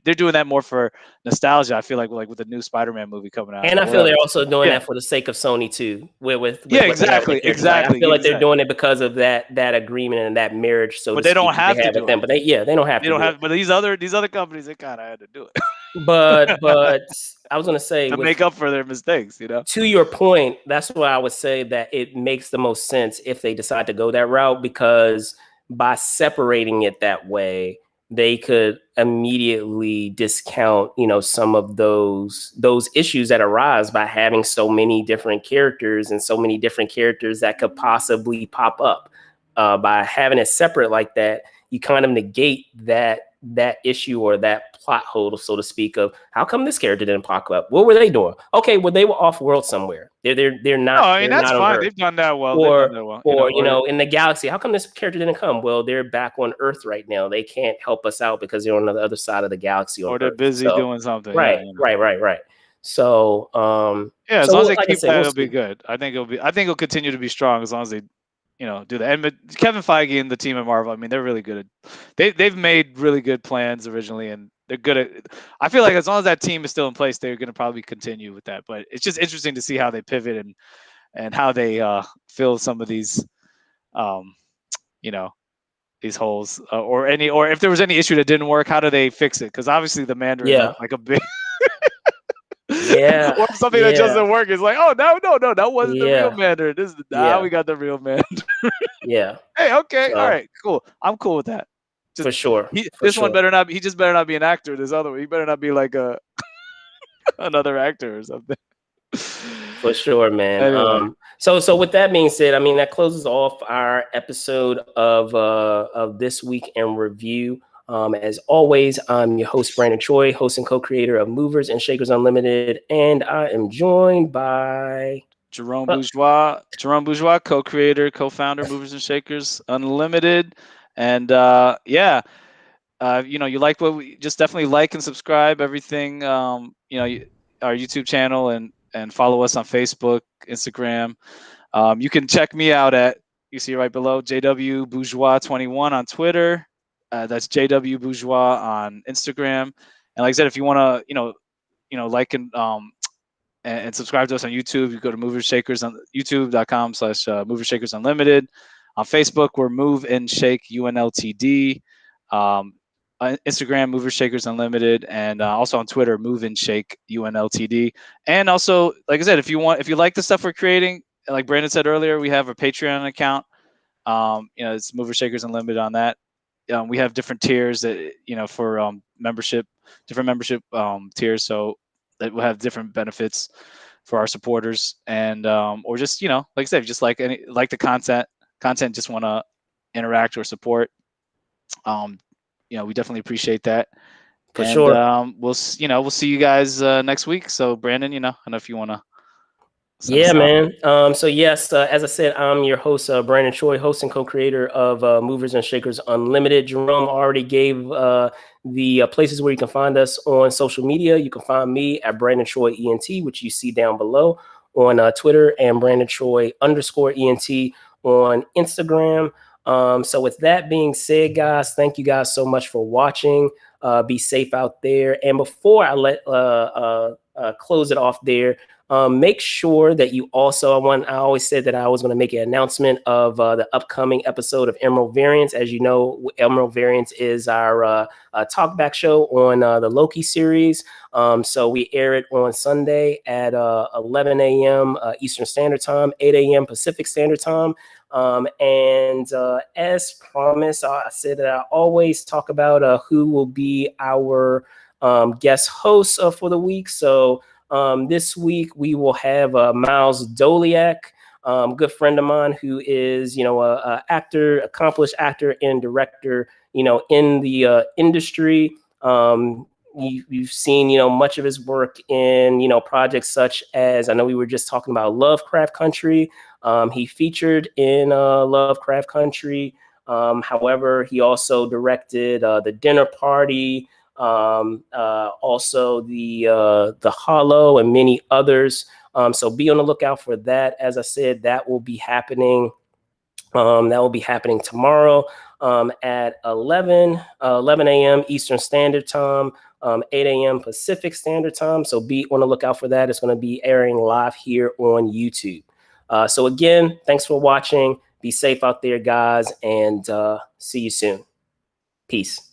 They're doing that more for nostalgia. I feel like with the new Spider-Man movie coming out, and I feel they're also doing that for the sake of Sony too. Exactly. I feel like they're doing it because of that agreement and that marriage. So, but they don't have to do it. But they don't have to. But these other companies, they kind of had to do it. But I was gonna say to make up for their mistakes. To your point, that's why I would say that it makes the most sense if they decide to go that route, because by separating it that way, they could immediately discount, some of those issues that arise by having so many different characters and so many different characters that could possibly pop up. By having it separate like that, you kind of negate that issue or that plot hole, so to speak, of how come this character didn't pop up? What were they doing? Okay, well, they were off world somewhere. They're not. No, I mean that's fine. They've done that well. Or in the galaxy, how come this character didn't come? Well, they're back on Earth right now. They can't help us out because they're on the other side of the galaxy. Or they're busy doing something. Right. So as long as they keep that, it'll be good. I think it'll continue to be strong as long as they do that. And Kevin Feige and the team at Marvel, I mean, they're really good at. They've made really good plans originally, and they're good at. I feel like as long as that team is still in place, they're going to probably continue with that. But it's just interesting to see how they pivot and how they fill some of these, these holes, or if there was any issue that didn't work, how do they fix it? Because obviously the Mandarin is like a big. Or something that doesn't work is like, oh no, that wasn't the real Mandarin. This is now we got the real Mandarin. Hey, okay, all right, cool. I'm cool with that. For sure. This one better not. He just better not be an actor. This other one, he better not be like another actor or something. For sure, man. Anyway. So with that being said, I mean that closes off our episode of This Week in Review. As always, I'm your host, Brandon Choi, host and co-creator of Movers and Shakers Unlimited, and I am joined by Jerome Bourgeois. Jerome Bourgeois, co-creator, co-founder, Movers and Shakers Unlimited, and you like what we just definitely like and subscribe everything. Our YouTube channel and follow us on Facebook, Instagram. You can check me out at, you see right below, JW Bourgeois 21 on Twitter. That's JW Bourgeois on Instagram. And like I said, if you want to, like and subscribe to us on YouTube, you go to Movers Shakers on youtube.com/Movers Shakers Unlimited. On Facebook, we're Move and Shake UNLTD. Instagram, Movers Shakers Unlimited, and also on Twitter, Move and Shake UNLTD. And also, like I said, if you like the stuff we're creating, like Brandon said earlier, we have a Patreon account. It's Movers Shakers Unlimited on that. We have different tiers that for membership, different membership tiers, so that will have different benefits for our supporters, and or just like I said, just like the content, just want to interact or support. We definitely appreciate that. For sure. We'll see you guys next week. So Brandon, I don't know if you want to. Yeah, man. So yes, as I said, I'm your host, Brandon Choi, host and co-creator of Movers and Shakers Unlimited. Jerome already gave the places where you can find us on social media. You can find me at Brandon Choi ENT, which you see down below on Twitter, and Brandon Choi _ENT on Instagram. So with that being said, guys, thank you guys so much for watching. Be safe out there. And before I let close it off there, make sure that you also, I always said that I was going to make an announcement of the upcoming episode of Emerald Variants. As you know, Emerald Variants is our talkback show on the Loki series. So we air it on Sunday at 11 a.m. Eastern Standard Time, 8 a.m. Pacific Standard Time. And as promised, I said that I always talk about who will be our guest hosts for the week. So this week we will have Miles Doliak, good friend of mine who is, a actor, accomplished actor and director, in the industry. You've seen, much of his work in, projects such as, I know we were just talking about Lovecraft Country. He featured in Lovecraft Country. However, he also directed The Dinner Party, also the Hollow, and many others. So be on the lookout for that. As I said, that will be happening. That will be happening tomorrow at 11 a.m. Eastern Standard Time, 8 a.m. Pacific Standard Time. So be on the lookout for that. It's going to be airing live here on YouTube. So again, thanks for watching. Be safe out there, guys, and see you soon. Peace.